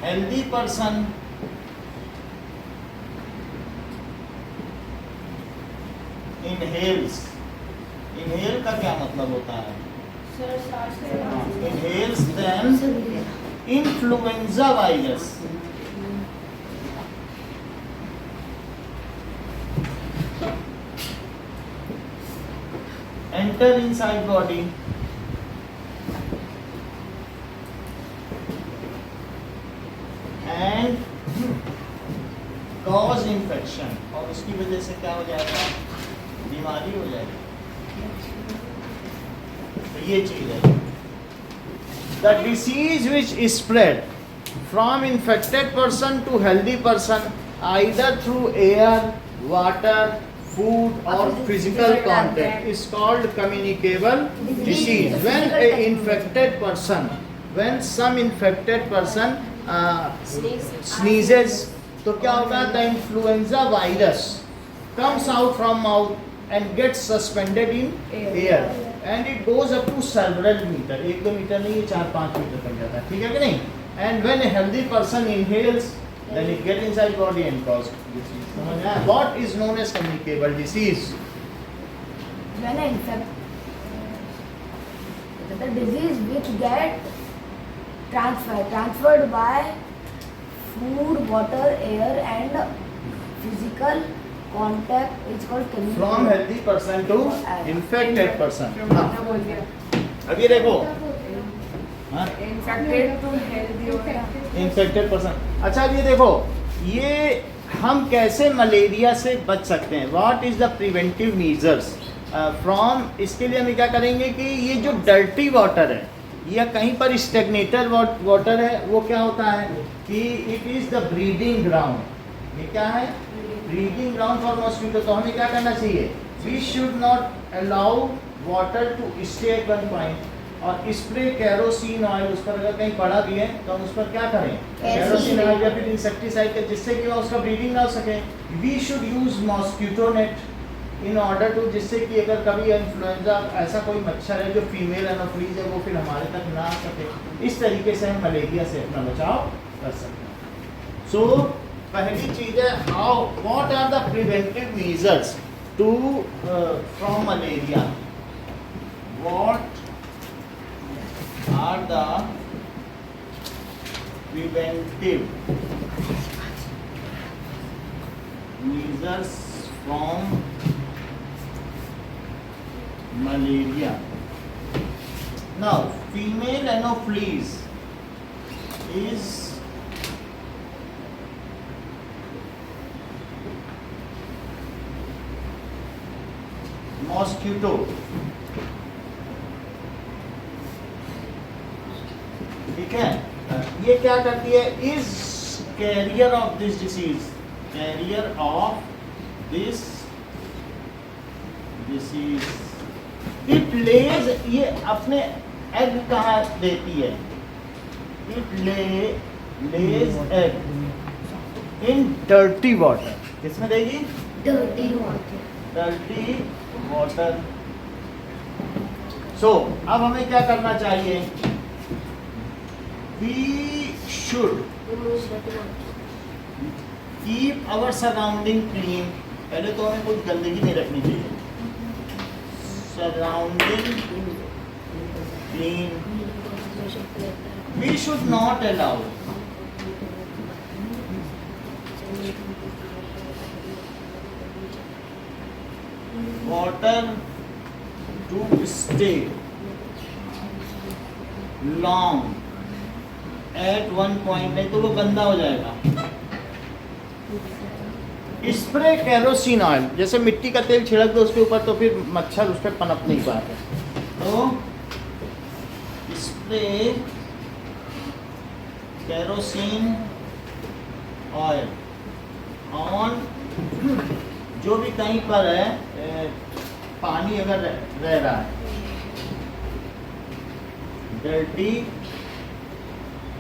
healthy person inhales, inhale का क्या मतलब होता है? सर सांस लेना। Inhales then influenza virus enter inside body and cause infection, और उसकी वजह से क्या हो जाएगा? बीमारी हो जाएगी। तो ये चीज है, the disease which is spread from infected person to healthy person either through air, water, food or physical contact is called communicable disease. When a infected person, when some infected person sneezes, तो क्या होगा? The influenza virus comes out from mouth and gets suspended in air and it goes up to several meter, 1-2 metre नहीं, 4-5 metre तक जाता है, ठीक है कि नहीं? And when a healthy person inhales, then it get inside body and cause disease. समझ आया? What is known as communicable disease? When I infect, the disease which get transferred by food, water, air and physical contact is called communicable. From healthy person to infected person. हाँ, अब ये देखो, हाँ, infected to healthy होता है। infected person। अच्छा अब ये देखो, ये हम कैसे मलेरिया से बच सकते हैं, what is the preventive measures from, इसके लिए हम क्या करेंगे कि ये जो डर्टी वाटर है या कहीं पर स्टेगनेटेड वाटर है, वो क्या होता है कि it is the breeding ground. ये क्या है? Breeding ground for mosquito. तो हमें क्या करना चाहिए? We should not allow water to stay at one point, और स्प्रे कैरोसिन ऑयल उस पर अगर कहीं पड़ा भी है तो हम उस पर क्या करें? कैरोसिन ऑयल या फिर इंसेक्टिसाइड का, जिससे कि उसका ब्रीडिंग ना हो सके। We should use mosquito net in order to, जिससे कि अगर कभी इन्फ्लुएंजा ऐसा कोई मच्छर है जो फीमेल एनोफ्लीज है वो फिर हमारे तक ना आ सके। इस तरीके से हम मलेरिया से अपना बचाव कर सकते हैं। सो पहली चीज़ है, how what are the preventive measures to from malaria, what are the preventive measures from malaria. Now, female anopheles is mosquito. ठीक है, ये क्या करती है? Is carrier of this disease, carrier of this disease, it lays, ये अपने egg कहाँ देती है? It lays egg in dirty water. किसमें देगी? Dirty water. Dirty water. So अब हमें क्या करना चाहिए? We should keep our surrounding clean. पहले तो हमें कोई गंदगी नहीं रखनी चाहिए। Surrounding clean. We should not allow water to stay long at one point, नहीं तो वो गंदा हो जाएगा। स्प्रे कैरोसिन ऑयल, जैसे मिट्टी का तेल छिड़क दो उसके ऊपर तो फिर मच्छर उस पर पनप नहीं पाते। तो स्प्रे कैरोसिन ऑयल ऑन, जो भी कहीं पर है पानी अगर रह रहा है, डर्टी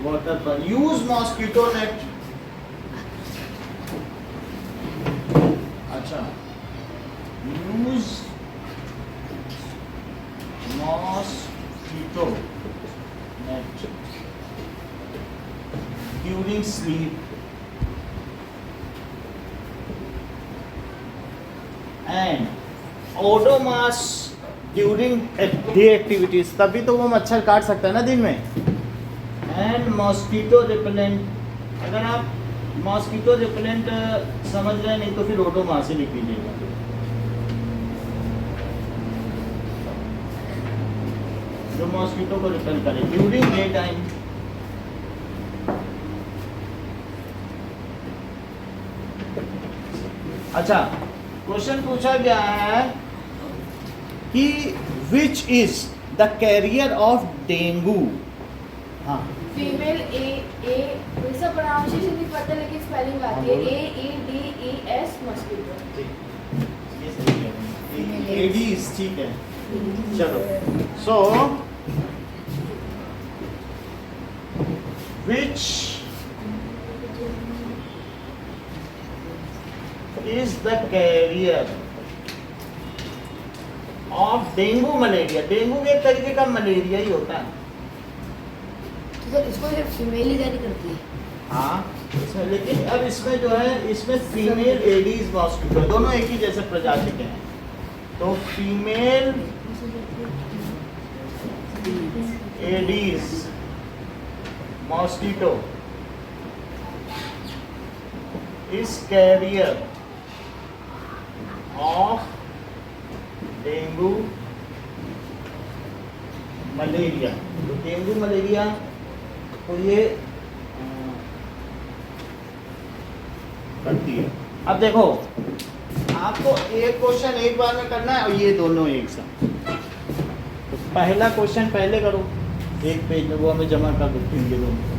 वाटर पर। Use mosquito net. अच्छा, use mosquito net during sleep and Odomos during day activities. तभी तो वो मच्छर काट सकता है ना दिन में। एंड मॉस्किटो रिपेलेंट, अगर आप मॉस्किटो रिपेलेंट समझ रहे हैं नहीं तो फिर ओडोमास ही लिख दीजिएगा। जो मॉस्किटो को रिपेल करे ड्यूरिंग डे टाइम। अच्छा, क्वेश्चन पूछा गया है कि विच is the carrier of dengue. हाँ, फीमेल ए वैसा प्रोनाउंसिएशन नहीं पता लेकिन स्पेलिंग आती है AEDES मस्किटो। एडीज, ठीक है, चलो। So which is the carrier of dengue malaria. Dengue भी एक तरीके का मलेरिया ही होता है। सर इसको सिर्फ फीमेल ही कैरी करती है। हाँ, इसमें लेकिन अब इसमें जो है, इसमें फीमेल एडीज मॉस्किटो दोनों एक ही जैसे प्रजाति के हैं। तो female aedes mosquito is carrier of dengue malaria. तो डेंगू मलेरिया, तो ये करती है। अब देखो आपको एक क्वेश्चन एक बार में करना है और ये दोनों एक साथ। तो पहला क्वेश्चन पहले करो, एक पेज में वो हमें जमा कर दो ये दोनों।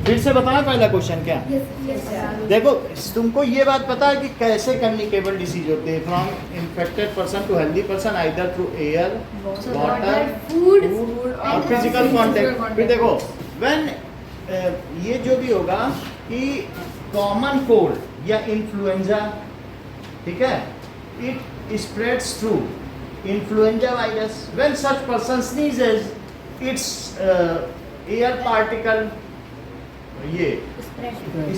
फिर से बताओ पहला क्वेश्चन क्या। देखो तुमको ये बात पता है कि कैसे कम्युनिकेबल डिसीज होते हैं from infected person to healthy person either through air, water, food और फिजिकल कांटेक्ट। फिर देखो व्हेन ये जो भी होगा कि कॉमन कोल्ड या इन्फ्लुएंजा, ठीक है, it spreads through influenza virus. When such person sneezes it's air particle ये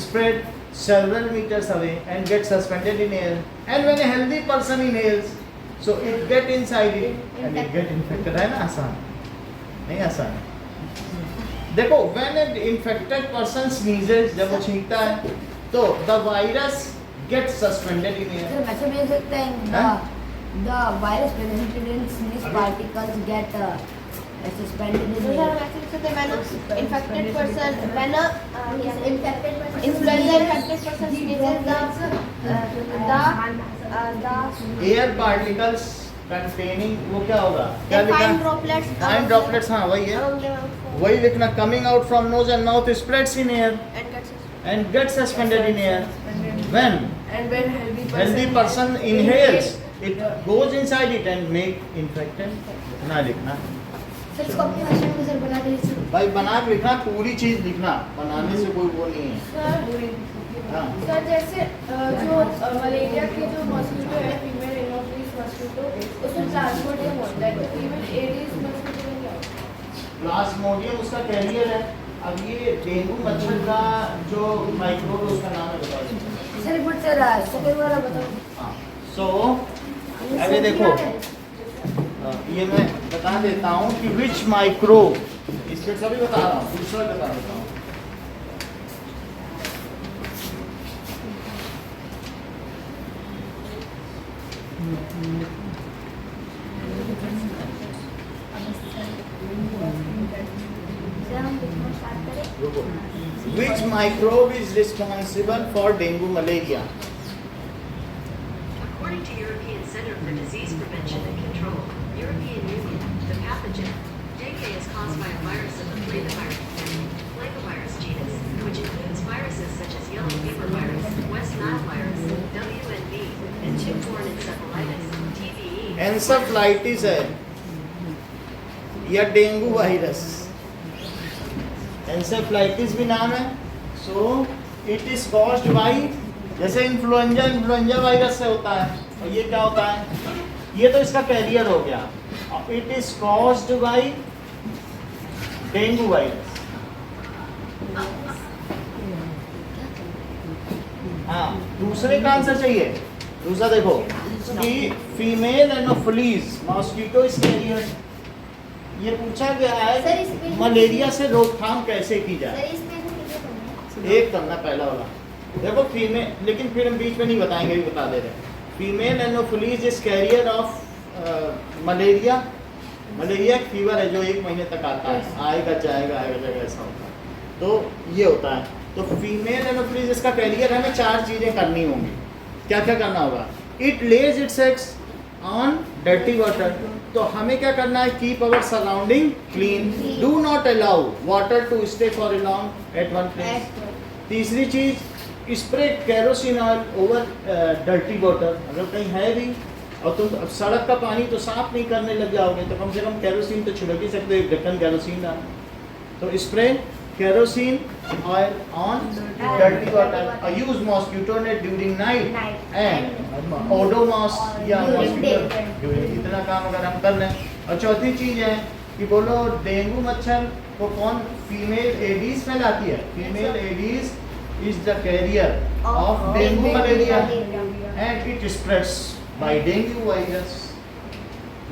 spread several meters away and get suspended in air, and when a healthy person inhales so it get inside it and it get infected। है ना आसान? नहीं आसान। देखो when an infected person sneezes, जब वो छींकता है तो the virus gets suspended in air। Sir वैसे भी देख सकते हैं the virus presented in sneeze particles get suspended in So, air. sir, वैसे भी सकते हैं infected person when a infected person influenza infected person sneezes, the air particles containing वो क्या होगा, क्या fine लिखा? droplets फाइन ड्रॉपलेट्स, हाँ वही है, वही लिखना। Coming out from knows and mouth spreads in air and get suspended in air when and when healthy person inhales it goes inside it and make infected। ना लिखना sir इसको अपनी भाषा में सर बना के लिखिए। भाई, बना के लिखना, पूरी चीज लिखना, बनाने से कोई वो नहीं है। हाँ सर जैसे जो मलेरिया के जो मॉस्किटो है फीमेल एनोफिलिस मॉस्किटो उसमें प्लाज्मोडियम होता है, तो फीमेल एडिस मॉस्किटो में क्या होता है? प्लाज्मोडियम उसका कैरियर है। अब ये डेंगू मच्छर का जो माइक्रोब है उसका नाम है, बता दो। सर रिपोर्ट सर सेकंड वाला बताओ। हाँ सो अभी देखो ये मैं बता देता हूँ कि विच माइक्रोब, इसके सभी बता रहा हूँ, दूसरा बता देता हूँ। Which microbe is responsible for dengue malaria? According to European Center for Disease Prevention and Control, European Union, the pathogen, dengue is caused by a virus of the flavivirus family, flavivirus genus, which includes viruses such as yellow fever virus, West Nile virus, WNV, and tick-borne encephalitis, TBE. एंसेफ्लाइटिस है या dengue virus, एंसेफ्लाइटिस भी नाम है। So it is caused by, जैसे influenza virus से होता है, और ये क्या होता है, ये तो इसका कैरियर हो गया। It is caused by dengue virus. हाँ, दूसरे का आंसर चाहिए। दूसरा देखो कि फीमेल एनोफिलीज मॉस्किटो इस कैरियर, ये पूछा गया सर, है इसमें- मलेरिया से रोकथाम कैसे की सर जाए। इसमें से कितने करना है? एक करना पहला वाला। देखो फीमेल, लेकिन फिर हम बीच में नहीं बताएंगे, भी बता दे रहे हैं। Female anopheles is carrier of malaria. Malaria एक फीवर है जो 1 महीने तक आता है, आएगा जाएगा ऐसा होता है। तो ये होता है। तो फीमेल एनोफिलीज इसका कैरियर, हमें 4 चीज़ें करनी होंगी। क्या क्या करना होगा? It lays its eggs on dirty water. तो हमें क्या करना है? Keep our surrounding clean, do not allow water to stay for a long at one place. तीसरी चीज, spray kerosene oil over dirty water. अगर कहीं है भी और तुम अब सड़क का पानी तो साफ नहीं करने लग जाओगे तो कम से कम कैरोसिन तो छिड़क ही सकते हो, 1 ढक्कन कैरोसिन डालना। तो spray kerosene oil on dirty water, use mosquito net during night and Odomos या मॉस्किटो। इतना काम अगर हम कर लें। और चौथी चीज है कि बोलो डेंगू मच्छर को कौन, फीमेल एडीज फैलाती है। Female aedes is the carrier of dengue malaria and it spreads by dengue virus.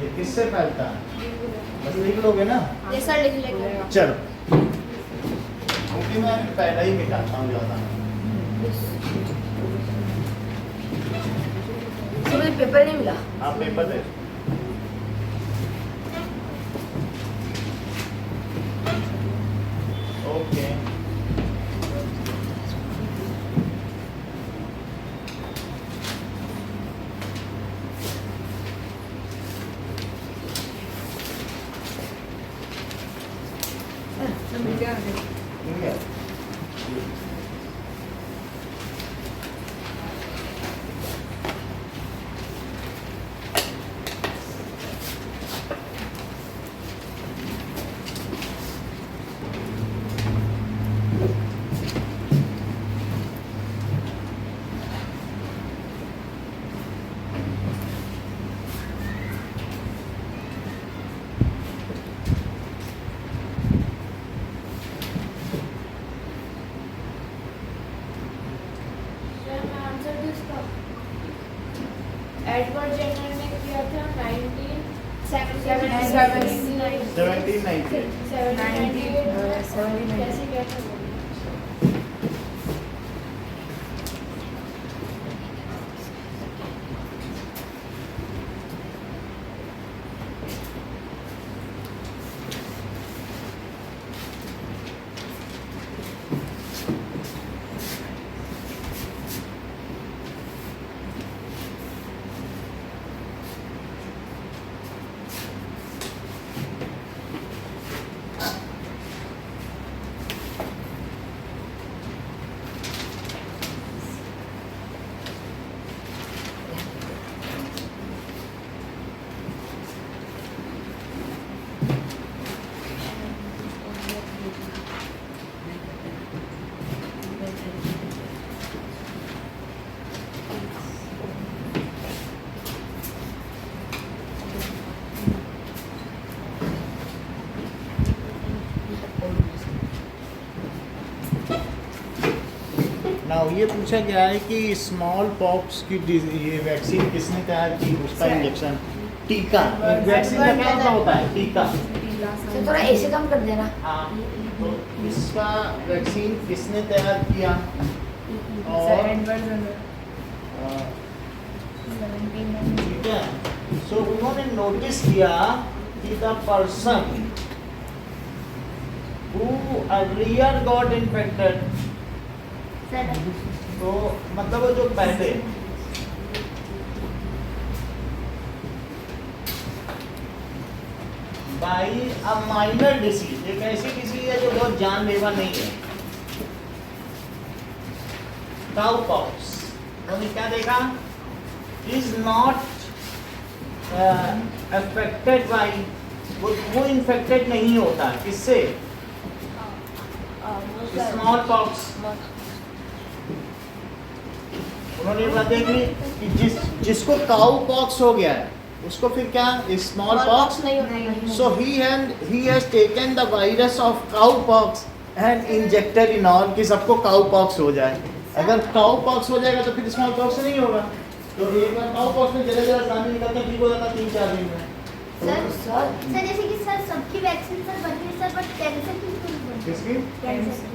ये किससे फैलता है? बस लिख लोगे ना। ये सर लिख लेंगे। चलो, क्योंकि मैं पहला ही मिटाता हूँ ज़्यादा। मुझे पेपर नहीं मिला। आप पेपर दे। ओके एडवर्ड जेनर ने किया था 1798 कैसे किया था वो? नाउ ये पूछा गया है कि स्मॉल पॉक्स की ये वैक्सीन किसने तैयार की, उसका इंजेक्शन टीका। वैक्सीन का क्या मतलब होता है? टीका। सर थोड़ा ऐसे कम कर देना। हाँ, तो इसका वैक्सीन किसने तैयार किया? और ठीक है, सो उन्होंने नोटिस किया कि the person who earlier got infected, तो मतलब वो जो पहले बाई अ माइनर डिसीज, एक ऐसी डिसीज है जो बहुत जानलेवा नहीं है, काउपॉक्स, उन्होंने क्या देखा? इज नॉट अफेक्टेड बाई, वो इन्फेक्टेड नहीं होता किससे? Small pox. उन्होंने ये बात देखी कि जिसको काउ पॉक्स हो गया है उसको फिर क्या स्मॉल पॉक्स नहीं होता। So he has taken the virus of cowpox and injected in all कि सबको काउ पॉक्स हो जाए। अगर काउ पॉक्स हो जाएगा तो फिर स्मॉल पॉक्स नहीं होगा। तो एक बार काउ पॉक्स में जरा जरा सामने निकलता ठीक हो जाता 3-4 दिन में। सर जैसे कि सर सबकी वैक्सीन सर बन रही है सर, बट कैंसर किसकी? कैंसर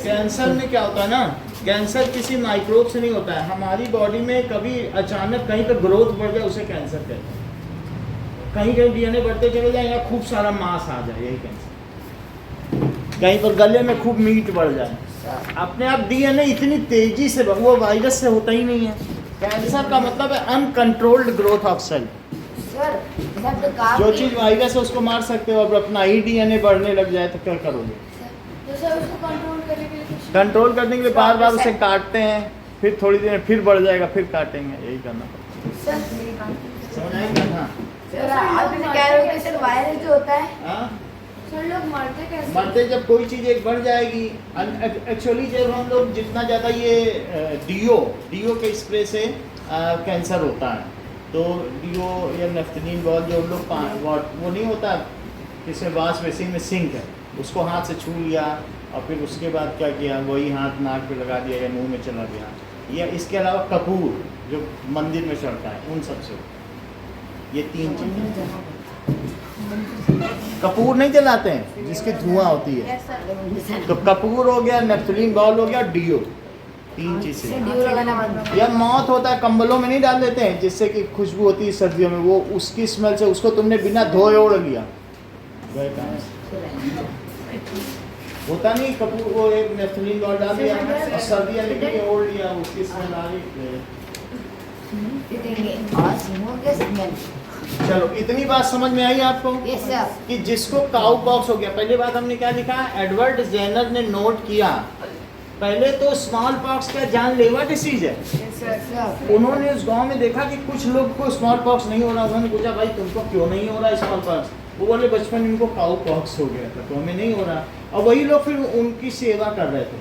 कैंसर में क्या होता है ना, कैंसर किसी माइक्रोब से नहीं होता है। हमारी बॉडी में कभी अचानक कहीं पर ग्रोथ बढ़ जाए उसे कैंसर कहते हैं। कहीं कहीं डीएनए बढ़ते चले जाए या खूब सारा मांस आ जाए, यही कैंसर। कहीं पर गले में खूब मीट बढ़ जाए, अपने आप डीएनए इतनी तेजी से वो वायरस से होता ही नहीं है। कैंसर का मतलब है अनकंट्रोल्ड ग्रोथ ऑफ सेल। जो चीज वायरस है उसको मार सकते हो, अब अपना ही डीएनए बढ़ने लग जाए तो क्या करोगे? तो सर उसको कंट्रोल करने के लिए कुछ कंट्रोल करने के लिए बार बार उसे काटते हैं, फिर थोड़ी देर फिर बढ़ जाएगा, फिर काटेंगे, यही करना पड़ता है। समझ आएगा? हाँ सर आप कह रहे हो कि सर वायरस जो होता है, हाँ, सर लोग मरते कैसे? मरते जब कोई चीज़ एक बढ़ जाएगी। एक्चुअली जब हम लोग जितना ज़्यादा ये डीओ के स्प्रे से कैंसर होता है, तो डीओ या नेफ्थलीन बॉल जो हम लोग वो नहीं होता जिसमें वाश बेसिन में सिंक है, उसको हाथ से छू लिया और फिर उसके बाद क्या किया, वही हाथ नाक पे लगा दिया या मुंह में चला गया, या इसके अलावा कपूर जो मंदिर में चढ़ता है उन सब से, ये 3 चीज़ें। कपूर नहीं जलाते हैं जिसकी धुआं होती है, तो कपूर हो गया, नेफ्थलीन बॉल हो गया, डीओ, 3 चीज़ें। या मौत होता है, कंबलों में नहीं डाल देते हैं जिससे कि खुशबू होती है सर्दियों में, वो उसकी स्मेल से उसको तुमने बिना धोए ओढ़ लिया, होता नहीं कपूर, वो एक नेफ्थलीन बॉल डाल दिया और सर्दियाँ निकली ओढ़ लिया, उसकी स्मेल आ रही। चलो इतनी बात समझ में आई आपको? Yes sir. कि जिसको काउ पॉक्स हो गया, पहली बात हमने क्या लिखा, एडवर्ड जेनर ने नोट किया, पहले तो स्मॉल पॉक्स का जानलेवा डिसीज है। उन्होंने उस गांव में देखा कि कुछ लोग को स्मॉल पॉक्स नहीं हो रहा, उन्होंने पूछा भाई तुमको क्यों नहीं हो रहा स्मॉल पॉक्स? वो बोले बचपन में इनको काउ पॉक्स हो गया था तो हमें नहीं हो रहा। और वही लोग फिर उनकी सेवा कर रहे थे,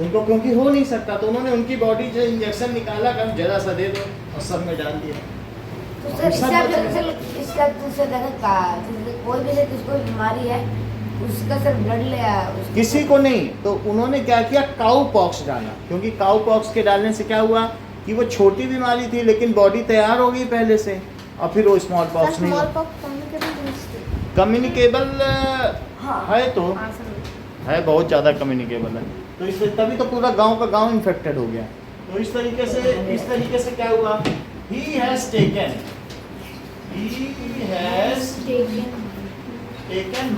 उनको क्योंकि हो नहीं सकता, तो उन्होंने उनकी बॉडी से इंजेक्शन निकाला कर जरा सा दे दो और सब में डाल दिया। तो सर इसका कोई भी किसको बीमारी है उसका सर ब्लड ले किसी को नहीं, तो उन्होंने क्या किया, काउ पॉक्स डाला, क्योंकि काउ पॉक्स के डालने से क्या हुआ, कि वो छोटी बीमारी थी लेकिन बॉडी तैयार हो गई पहले से, और फिर वो स्मॉल पॉक्स नहीं स्मॉल पॉक्स कम्युनिकेबल कम्युनिकेबल हाँ। है, तो है बहुत ज़्यादा कम्युनिकेबल है। तो इससे तभी तो पूरा गांव का गांव इन्फेक्टेड हो गया। तो इस तरीके से क्या हुआ, he has taken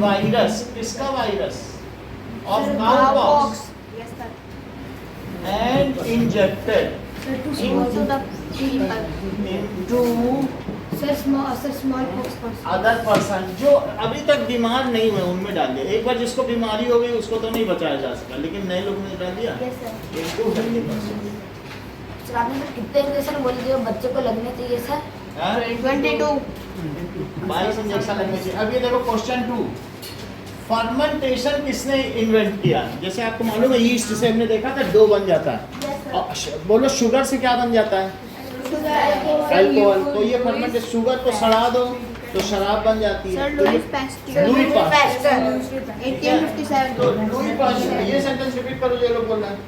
वायरस, किसका virus, of cowpox and injected into the people. into sir small pox person other person जो अभी तक बीमार नहीं हुए उनमें डाल दिया। एक बार जिसको बीमारी हो गई उसको तो नहीं बचाया जा सका, लेकिन नए लोग ने डाल दिया। Yes, sir. इनको हेल्दी पर्सन सर आपने सर कितने इंजेक्शन बोल दिए बच्चे को लगने चाहिए सर? 22 इंजेक्शन लगने चाहिए। अब ये देखो क्वेश्चन 2, फर्मेंटेशन किसने इन्वेंट किया? जैसे आपको मालूम है यीस्ट से हमने देखा था डो बन जाता है। Yes, sir. बोलो शुगर से क्या बन जाता है? अल्कोहल। तो ये फर्मेंट शुगर को सड़ा दो तो शराब बन जाती है। तो ये लुई पास्चर। तो लुई पास्चर, ये सेंटेंस रिपीट करो जो लोग बोल रहे हैं।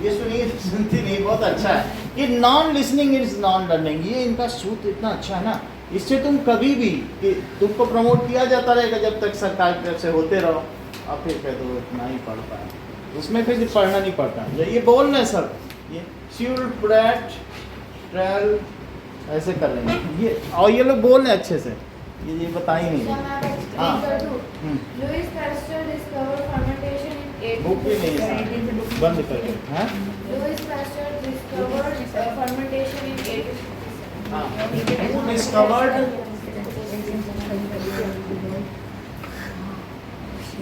ये सुनिए, सुनती नहीं, बहुत अच्छा है। ये non listening is non learning, ये इनका सूत्र इतना अच्छा है ना, इससे तुम कभी भी तुमको प्रमोट किया जाता रहेगा जब तक सरकार की तरफ से होते रहो, अब फिर कह दो इतना ही पढ़ पाए, उसमें फिर पढ़ना नहीं पड़ता। ये बोल रहे सब, ये श्यूल ब्रेड ट्रेल ऐसे कर लेंगे ये, और ये लोग बोल रहे अच्छे से, ये बता ही नहीं रहे। हाँ Louis Pasteur discovered fermentation in book भी नहीं है, बंद करके। हाँ Louis Pasteur discovered fermentation in 1857. हाँ, who discovered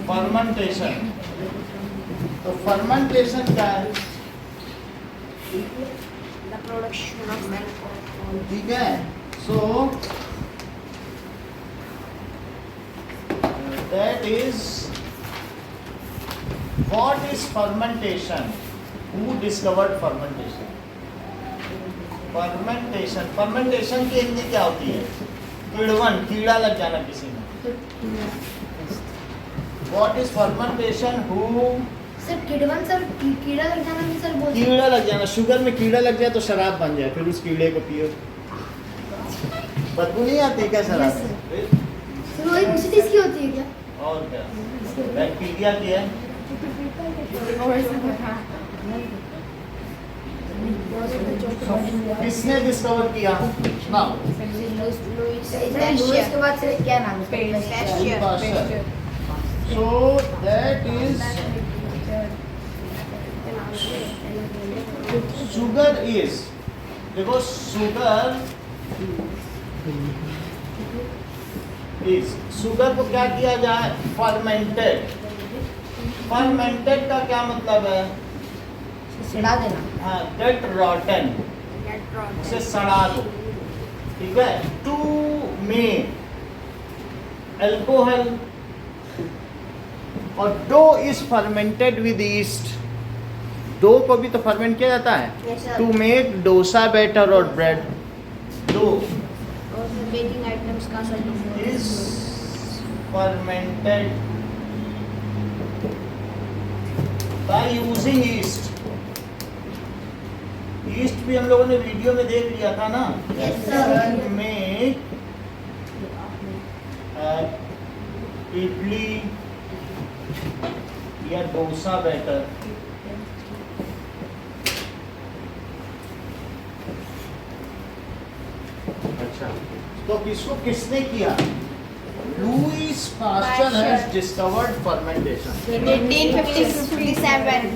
fermentation? तो fermentation क्या है? The production of alcohol. ठीक है, so that is what is fermentation? Who discovered fermentation? fermentation की हिंदी क्या होती है? किड़वन, कीड़ा लग जाना किसी में। What is fermentation? Who? Sir किड़वन सर कीड़ा लग जाना भी सर बोल कीड़ा लग जाना, शुगर में कीड़ा लग जाए तो शराब बन जाए, फिर उस कीड़े को पियो, बदबू नहीं आती क्या शराब? सर वही उसी चीज की होती है क्या? और क्या, बैक्टीरिया की है। किसने डिस्कवर किया? नाउ लुईस के बाद सर क्या नाम है? Pasteur. So that is sugar is, देखो शुगर is, शुगर को क्या किया जाए? फर्मेंटेड। फर्मेंटेड का क्या मतलब है? सड़ा देना। हाँ, गेट रॉटन, उसे सड़ा दो, ठीक है। टू मेक अल्कोहल, और dough is fermented with yeast. Dough को भी तो फर्मेंट किया जाता है। टू मेक डोसा बैटर और ब्रेड। डो बेकिंग आइटम्स का sir is fermented by using yeast. Yeast भी हम लोगों ने वीडियो में देख लिया था ना। मेक इडली या डोसा बैटर। अच्छा, तो इसको किसने किया? Louis Pasteur has discovered fermentation 1857.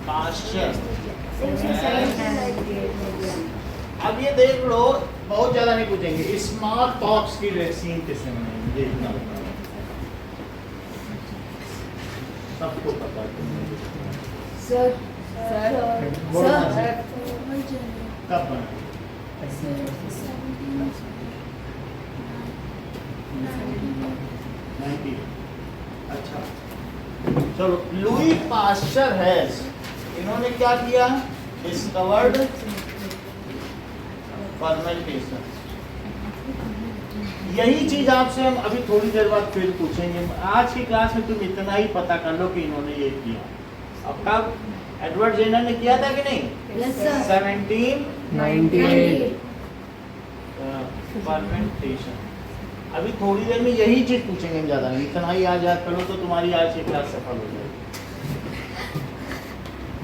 Pasteur. अब ये देख लो, बहुत ज्यादा नहीं पूछेंगे, स्मॉल पॉक्स की वैक्सीन किसने बनाई? देखना होगा, सबको पता है। Sir, बोलना sir, है। कब बना? 90। अच्छा, चलो, लुई पास्चर हैज, इन्होंने क्या किया? Discovered fermentation. यही चीज आपसे हम अभी थोड़ी देर बाद फिर पूछेंगे। आज की क्लास में तुम इतना ही पता कर लो कि इन्होंने ये किया। अब कब एडवर्ड जेनर ने किया था कि नहीं? Yes, sir. 1798 फर्मेंटेशन। अभी थोड़ी देर में यही चीज पूछेंगे, हम ज्यादा नहीं, इतना ही आज याद करो तो तुम्हारी आज की क्लास सफल हो जाएगी।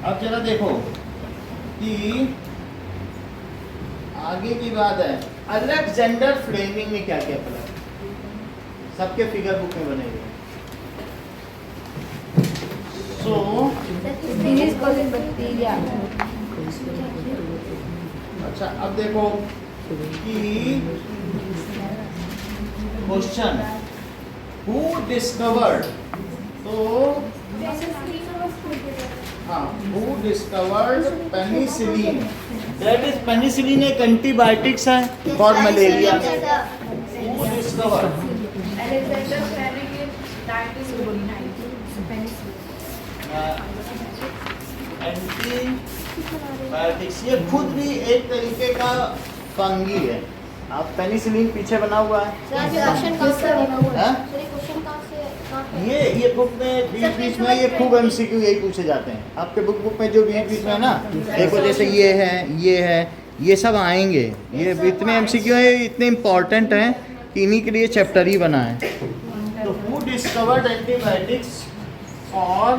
अब जरा देखो कि आगे की बात है, अलेक्जेंडर फ्लेमिंग ने क्या क्या पढ़ा, सबके फिगर बुक में बने हुए। सो Series called bacteria. अच्छा, अब देखो कि क्वेश्चन हु डिस्कवर्ड, तो हाँ, who discovered penicillin. That is penicillin एक एंटीबायोटिक्स है for malaria. Who discovered? Alexander Fleming in 1949. Antibiotics, ये खुद भी एक तरीके का फंगी है। आप पेनिसिलिन पीछे बना हुआ है, हाँ? ये बुक में बीच बीच में ये खूब एमसीक्यू यही पूछे जाते हैं। आपके बुक में जो बीच बीच में है ना, देखो जैसे ये है, ये सब आएंगे। ये इतने एमसीक्यू है, इतने इम्पोर्टेंट हैं कि इन्हीं के लिए चैप्टर ही बना है। तो हु डिस्कवर्ड एंटीबायोटिक्स और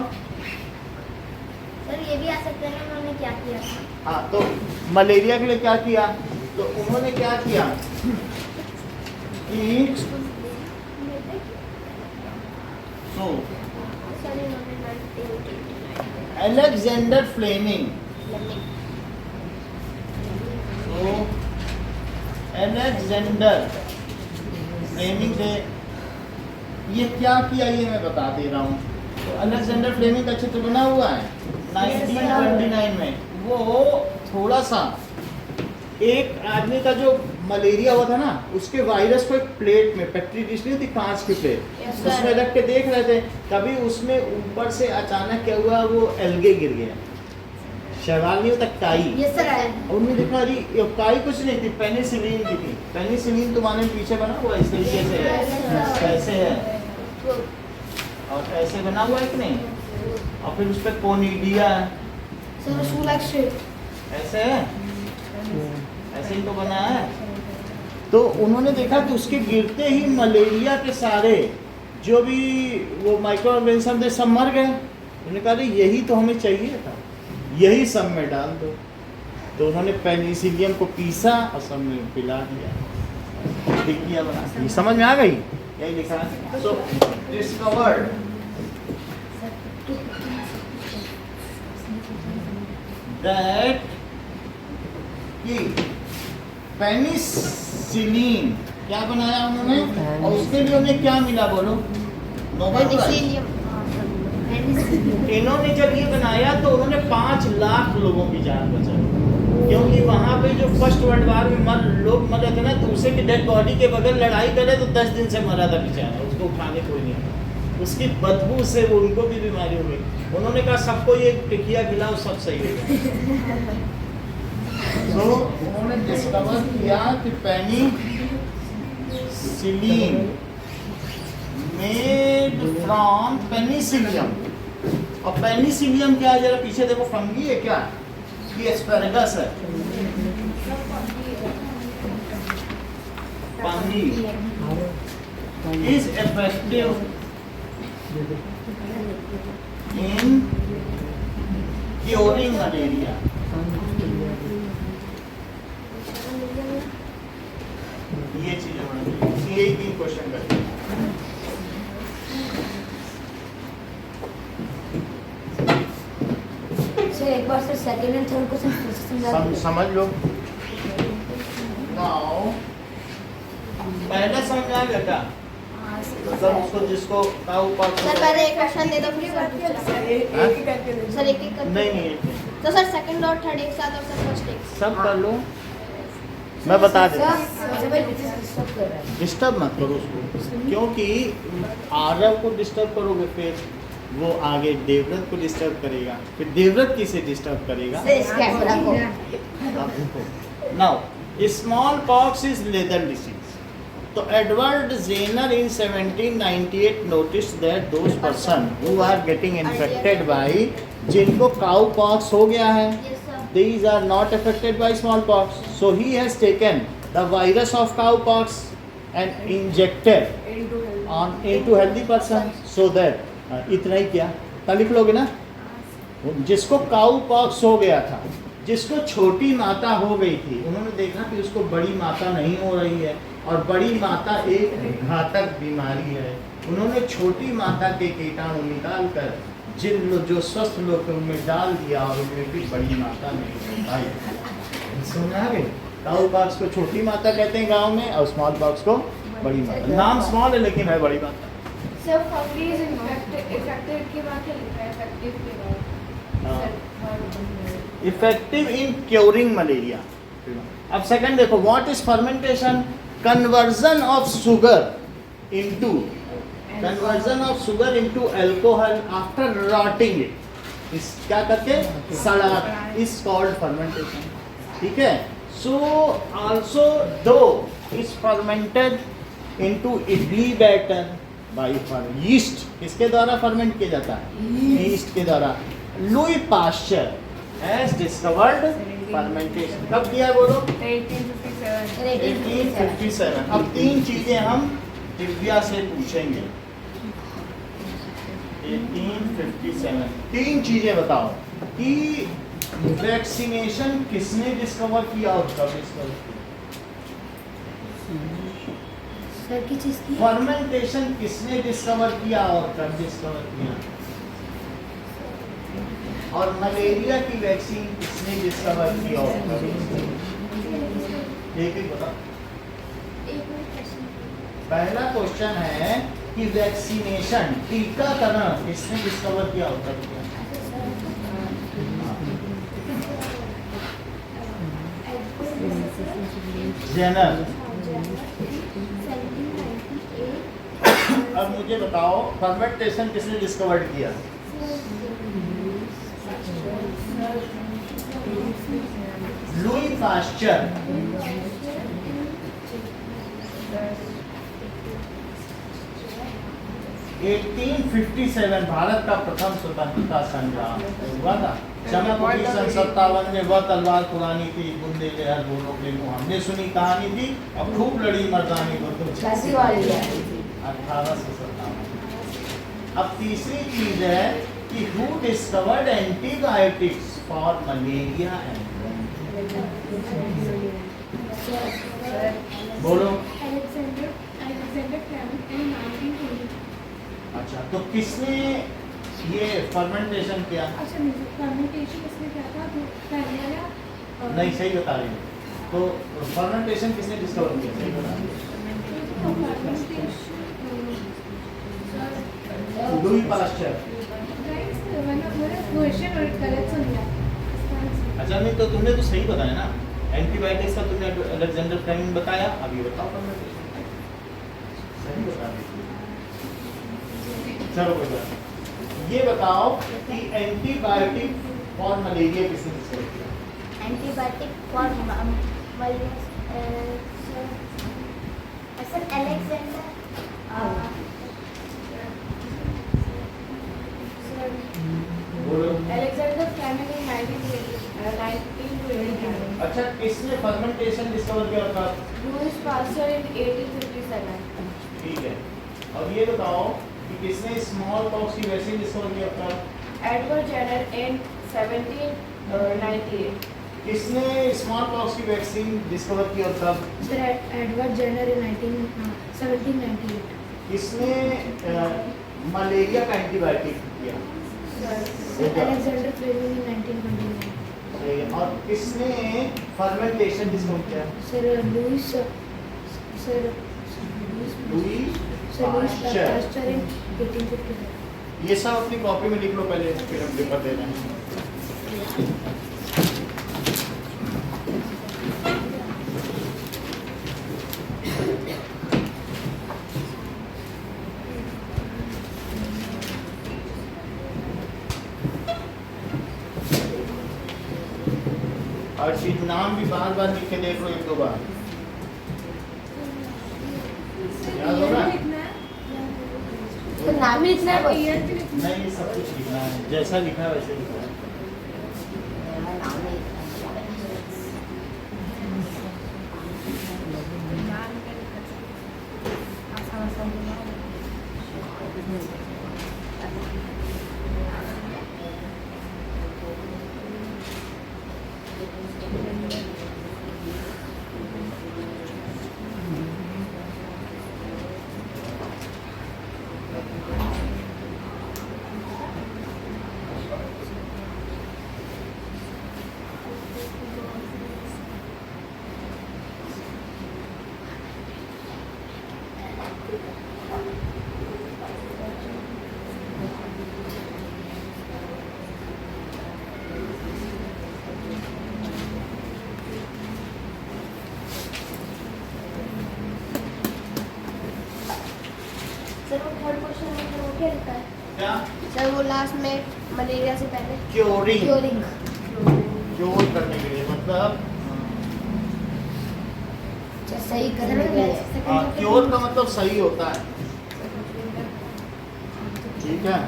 सर ये भी आ सकते हैं, उन्होंने क्या किया? हाँ, तो मलेरिया के लिए क्या किया? तो उन्होंने क्या किया कि अलेक्जेंडर फ्लेमिंग, अलेक्जेंडर फ्लेमिंग ने ये क्या किया, ये मैं बता दे रहा हूँ। तो अलेक्जेंडर फ्लेमिंग का चित्र बना हुआ है 1929 में। वो थोड़ा सा एक आदमी का जो मलेरिया हुआ था ना, उसके वायरस को एक प्लेट में, पेट्री डिश नहीं होती कांच की प्लेट, उसमें रख के देख रहे थे। तभी उसमें ऊपर से अचानक क्या हुआ, वो एल्गे गिर गया। शैवाल नहीं होता, काई। उन्होंने देखा अरे ये काई कुछ नहीं थी, पेनिसिलिन की थी। पेनिसिलिन तुम्हारे पीछे बना हुआ इस तरीके से है, कैसे है और ऐसे बना हुआ है कि नहीं, और फिर उस पर कोनिडिया ऐसे है, ऐसे ही तो बना है। तो उन्होंने देखा कि उसके गिरते ही मलेरिया के सारे जो भी वो माइक्रो ऑर्गेनिज्म थे सब मर गए। उन्होंने कहा यही तो हमें चाहिए था, यही सब में डाल दो। तो उन्होंने पेनिसिलियम को पीसा और सब में पिला दिया, टिकिया बना दी। समझ में आ गई? यही लिखा है। सो डिस्कवर्ड दैट कि पेनिसिलिन क्या बनाया उन्होंने, और उसके लिए उन्हें क्या मिला बोलो? Nobel prize. इन्होंने जब ये बनाया तो उन्होंने 5 लाख लोगों की जान बचाई, क्योंकि वहां पे जो फर्स्ट वर्ल्ड वॉर में लोग मरे थे ना, दूसरे की डेड बॉडी के बगैर लड़ाई करे तो 10 दिन से मरा था बेचारा, उसको उठाने कोई नहीं था। उसकी बदबू से उनको भी बीमारी हो गई। उन्होंने कहा सबको ये टिकिया खिलाओ, सब सही हो गया। तो उन्होंने डिस्कवर किया कि पेनिसिलिन मेड फ्रॉम पेनिसिलियम। और पेनिसिलियम क्या है, जरा पीछे देखो, फंगी है क्या? ये एस्पेरेगस है। Fungi is effective in curing malaria. ये चीजें होनी, यही 3 क्वेश्चन करते हैं। एक बार से सेकंड एंड थर्ड क्वेश्चन समझ लो। नाउ पहले समझ आ गया क्या? मतलब उसको जिसको का ऊपर सर पहले एक क्वेश्चन दे दो, फिर सर सर एक एक नहीं तो सर सेकंड और थर्ड एक साथ, और सर फर्स्ट एक सब कर लो, मैं बता देता हूँ। डिस्टर्ब मत करो उसको, क्योंकि आरव को डिस्टर्ब करोगे फिर वो आगे देवव्रत को डिस्टर्ब करेगा, फिर देवव्रत किसे डिस्टर्ब करेगा? Now smallpox is leather disease. तो Edward Jenner in 1798 noticed that those person who are getting infected by, जिनको काउ पॉक्स हो गया है, Yes, sir. these are not affected by smallpox. So he has taken the virus of cowpox and injected into healthy person so that इतना ही क्या तो लिख लोगे ना, जिसको काउ पॉक्स हो गया था, जिसको छोटी माता हो गई थी, उन्होंने देखा कि उसको बड़ी माता नहीं हो रही है और बड़ी माता एक घातक बीमारी है, उन्होंने छोटी माता के कीटाणु निकाल कर जो स्वस्थ लोग थे उनमें डाल दिया और उनमें भी बड़ी माता नहीं हो पाई। समझ आ गई? काउ पॉक्स को छोटी माता कहते हैं गांव में और स्मॉल पॉक्स को बड़ी माता। नाम स्मॉल है लेकिन है बड़ी माता। सर फंगी इज इफेक्टिव के बाद क्या लिखा है? इफेक्टिव के बाद इफेक्टिव इन क्योरिंग मलेरिया। अब सेकंड देखो, what is fermentation? Conversion of sugar into alcohol after rotting it. इस क्या करके सड़ा इज कॉल्ड फर्मेंटेशन। ठीक है। So also dough is fermented into idli batter by yeast. किसके द्वारा फर्मेंट किया जाता है? यीस्ट के द्वारा। Louis Pasteur has discovered fermentation. कब किया बोलो? 1857। अब तीन चीजें हम दिव्या से पूछेंगे। 1857 तीन चीजें बताओ कि वैक्सीनेशन किसने डिस्कवर किया और कब डिस्कवर किया? सर की चीज की फर्मेंटेशन किसने डिस्कवर किया और कब डिस्कवर किया? और मलेरिया की वैक्सीन किसने डिस्कवर की और कब? एक बताओ। पहला क्वेश्चन है कि वैक्सीनेशन टीकाकरण किसने डिस्कवर किया और कब किया? जेनर। अब मुझे बताओ फर्मेंटेशन किसने डिस्कवर्ड किया? Louis Pasteur. 1857 भारत का प्रथम स्वतंत्रता संग्राम हुआ था। चमकौड़ी सन 57 में वह तलवार पुरानी थी, बुंदे लहर बोलो के मुँह हमने सुनी कहानी थी, अब खूब लड़ी मर्दानी को तो 1857। अब तीसरी चीज है कि who discovered antibiotics for malaria and बोलो। अच्छा, तो किसने ये फर्मेंटेशन किया? अच्छा नहीं, फर्मेंटेशन इसमें क्या था? तो पहले नहीं, सही बता रही हूँ। तो फर्मेंटेशन किसने डिस्कवर किया? सही बता रही हूँ। Louis Pasteur. अच्छा नहीं, तो तुमने तो सही बताया ना, एंटीबायोटिक्स का तुमने अलेक्जेंडर फ्लेमिंग बताया, अब ये बताओ फर्मेंटेशन। सही बता रही। चलो कोई बात नहीं। ये बताओ कि एंटीबायोटिक फॉर मलेरिया किसने डिस्कवर किया? Antibiotic for malaria sir Alexander बोलो। अलेक्जेंडर फ्लेमिंग इन 1920। अच्छा, किसने फर्मेंटेशन डिस्कवर किया था? लुईस पाश्चर इन 1857। ठीक है। अब ये बताओ कि किसने स्मॉल पॉक्स की वैक्सीन डिस्कवर किया था? Edward Jenner in 1798। किसने स्मॉल पॉक्स की वैक्सीन डिस्कवर किया था? Sir Edward Jenner in 1798। किसने मलेरिया का एंटीबायोटिक किया? अलेक्जेंडर फ्लेमिंग इन 1929। सही है। और किसने फर्मेंटेशन डिस्कवर किया? सर लुईस पाश्चर इन 1857। ये सब अपनी कॉपी में लिख लो पहले, फिर हम पेपर दे रहे हैं। और चीज नाम भी बार बार लिख के देख लो, एक दो बार। नाम ही लिखना है बस। नहीं, ये सब कुछ लिखना है, जैसा लिखा है वैसे लिखना है। नाम नहीं सर वो थर्ड क्वेश्चन में वो क्या लिखा है? क्या? सर वो लास्ट में मलेरिया से पहले क्योरिंग, क्योरिंग। क्योर करने के लिए, मतलब सही करने के लिए। क्योर का मतलब सही होता है, ठीक है।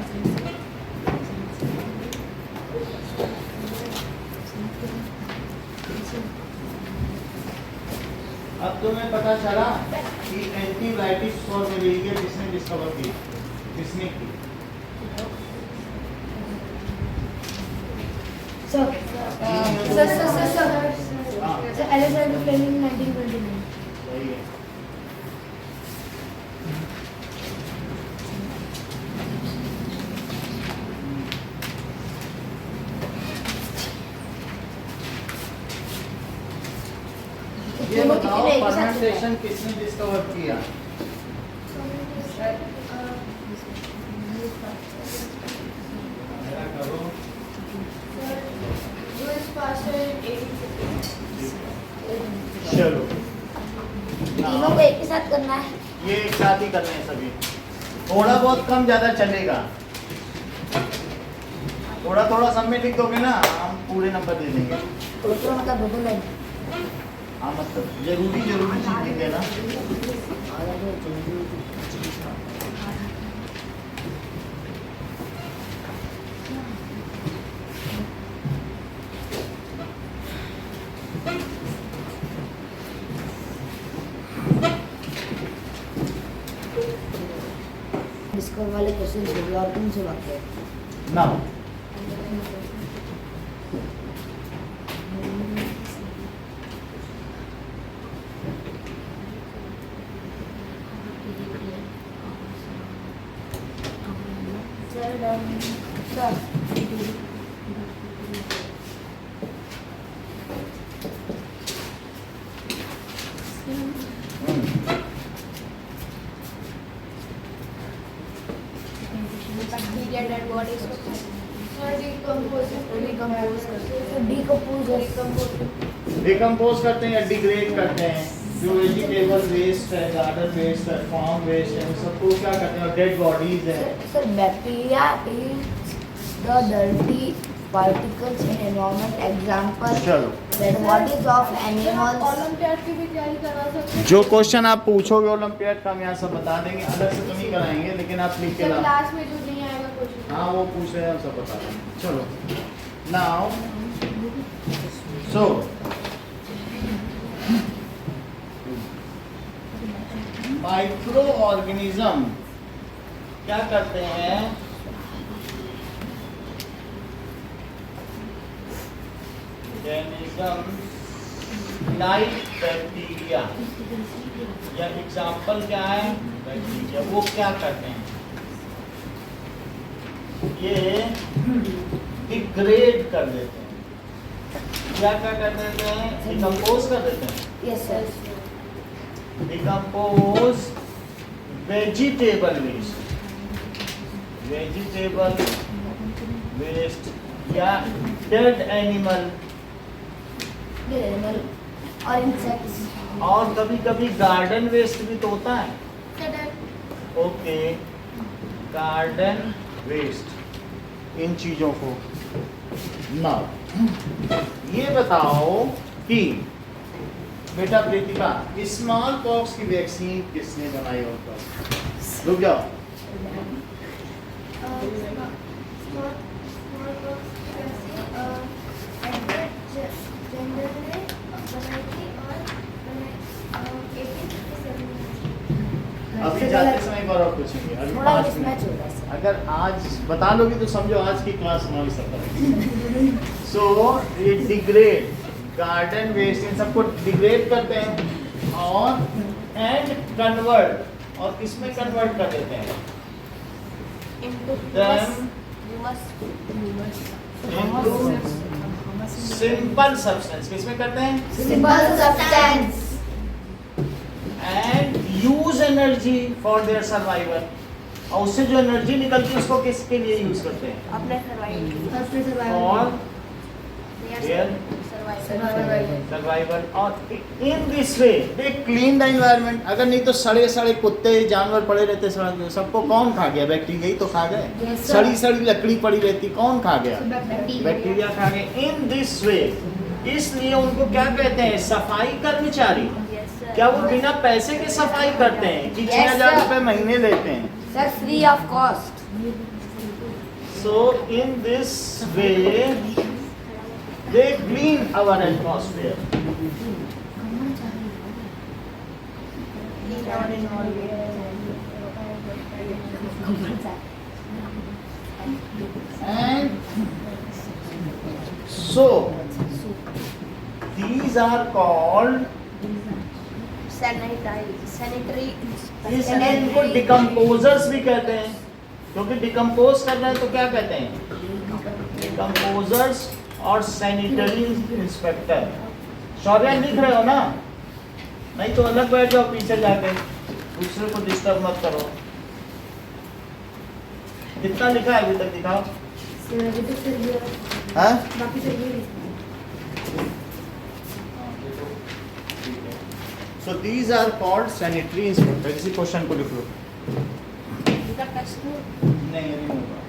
अब तुम्हें पता चला कि एंटीबायोटिक्स फॉर मलेरिया किसने डिस्कवर की, किसने की? Alexander Fleming 1929। सही है। ये बताओ फर्मेंटेशन किसने डिस्कवर किया? मेरा करो। चलो तीनों को एक ही साथ करना है। ये एक साथ ही करने हैं सभी, थोड़ा बहुत कम ज्यादा चलेगा, थोड़ा थोड़ा सब में लिख दोगे ना, हम पूरे नंबर दे देंगे। तो मतलब बिल्कुल नहीं। हाँ मतलब जरूरी जरूरी चीज लिख देना। डिस्कवर वाले क्वेश्चन छोड़िए और कौन से बात है? ना बैक्टीरिया डेड बॉडीज को डिकम्पोज करते हैं या डिग्रेड करते हैं, जो वेजिटेबल वेस्ट है, गार्डन वेस्ट है, फार्म वेस्ट है, उन सबको क्या करते हैं, डेड बॉडीज है। Sir bacteria is the dirty particles in environment. Example, चलो dead bodies of animals. Olympiad की भी तैयारी करवा सकते हैं। जो क्वेश्चन आप पूछोगे ओलंपियाड का हम यहाँ सब बता देंगे, अलग से तो नहीं कराएंगे, लेकिन आप लिख के सर लाओ। क्लास में जो नहीं आएगा कुछ। हाँ वो पूछ रहे हैं, हम सब बता देंगे। चलो नाउ सो माइक्रो ऑर्गेनिज्म क्या करते हैं, लाइक बैक्टीरिया, या एग्जाम्पल क्या है बैक्टीरिया, वो क्या करते हैं, ये डिग्रेड कर देते हैं, क्या क्या कर देते हैं, डिकम्पोज कर देते हैं। Yes sir. Decompose vegetable waste, vegetable waste या dead animal, Animal or insects. और कभी कभी गार्डन वेस्ट भी तो होता है। ओके गार्डन वेस्ट, इन चीजों को ना ये बताओ कि बेटा प्रीतिका स्मॉल पॉक्स की वैक्सीन किसने बनाई होता, रुक जाओ, स्मॉलपॉक्स कैसे एडवर्ड जेंडर ने बनाई थी और 1857 में। अभी जाते समय एक बार और पूछेंगे अभी थोड़ा 5 mismatch हो मिनट। रहा है सर। अगर आज बता लोगी तो समझो आज की क्लास हमारी सफल। सो ये डिग्रेड गार्डन वेस्ट इन सबको डिग्रेड करते हैं और एंड कन्वर्ट और किसमें कन्वर्ट कर देते हैं सिंपल सब्सटेंस किसमें करते हैं simple substance and use energy for their survival और उससे जो एनर्जी निकलती है उसको किसके लिए यूज करते हैं अपने सर्वाइवल और देयर सर्वाइवल और in this way they clean the environment. अगर नहीं तो सड़े सड़े कुत्ते जानवर पड़े रहते सड़क में सबको कौन खा गया बैक्टीरिया ही तो खा गए सड़ी सड़ी लकड़ी पड़ी रहती कौन खा गया बैक्टीरिया खा गए इन दिस वे। इसलिए उनको क्या कहते हैं सफाई कर्मचारी। क्या वो बिना पैसे के सफाई करते हैं कि 6,000 रुपए महीने लेते हैं sir free of cost. So in this way they clean our atmosphere and so these are called sanitary इसलिए इनको डिकम्पोजर्स भी कहते हैं क्योंकि डिकम्पोज कर रहे हैं तो क्या कहते हैं डिकम्पोजर्स और सैनिटरी इंस्पेक्टर। शौर्य लिख रहे हो ना नहीं तो अलग बैठ जाओ पीछे जाके दूसरे को डिस्टर्ब मत करो। कितना लिखा है अभी तक दिखाओ हाँ? बाकी तो ये So these are called sanitary inspector। किसी क्वेश्चन को लिख लो नहीं अभी नहीं होगा।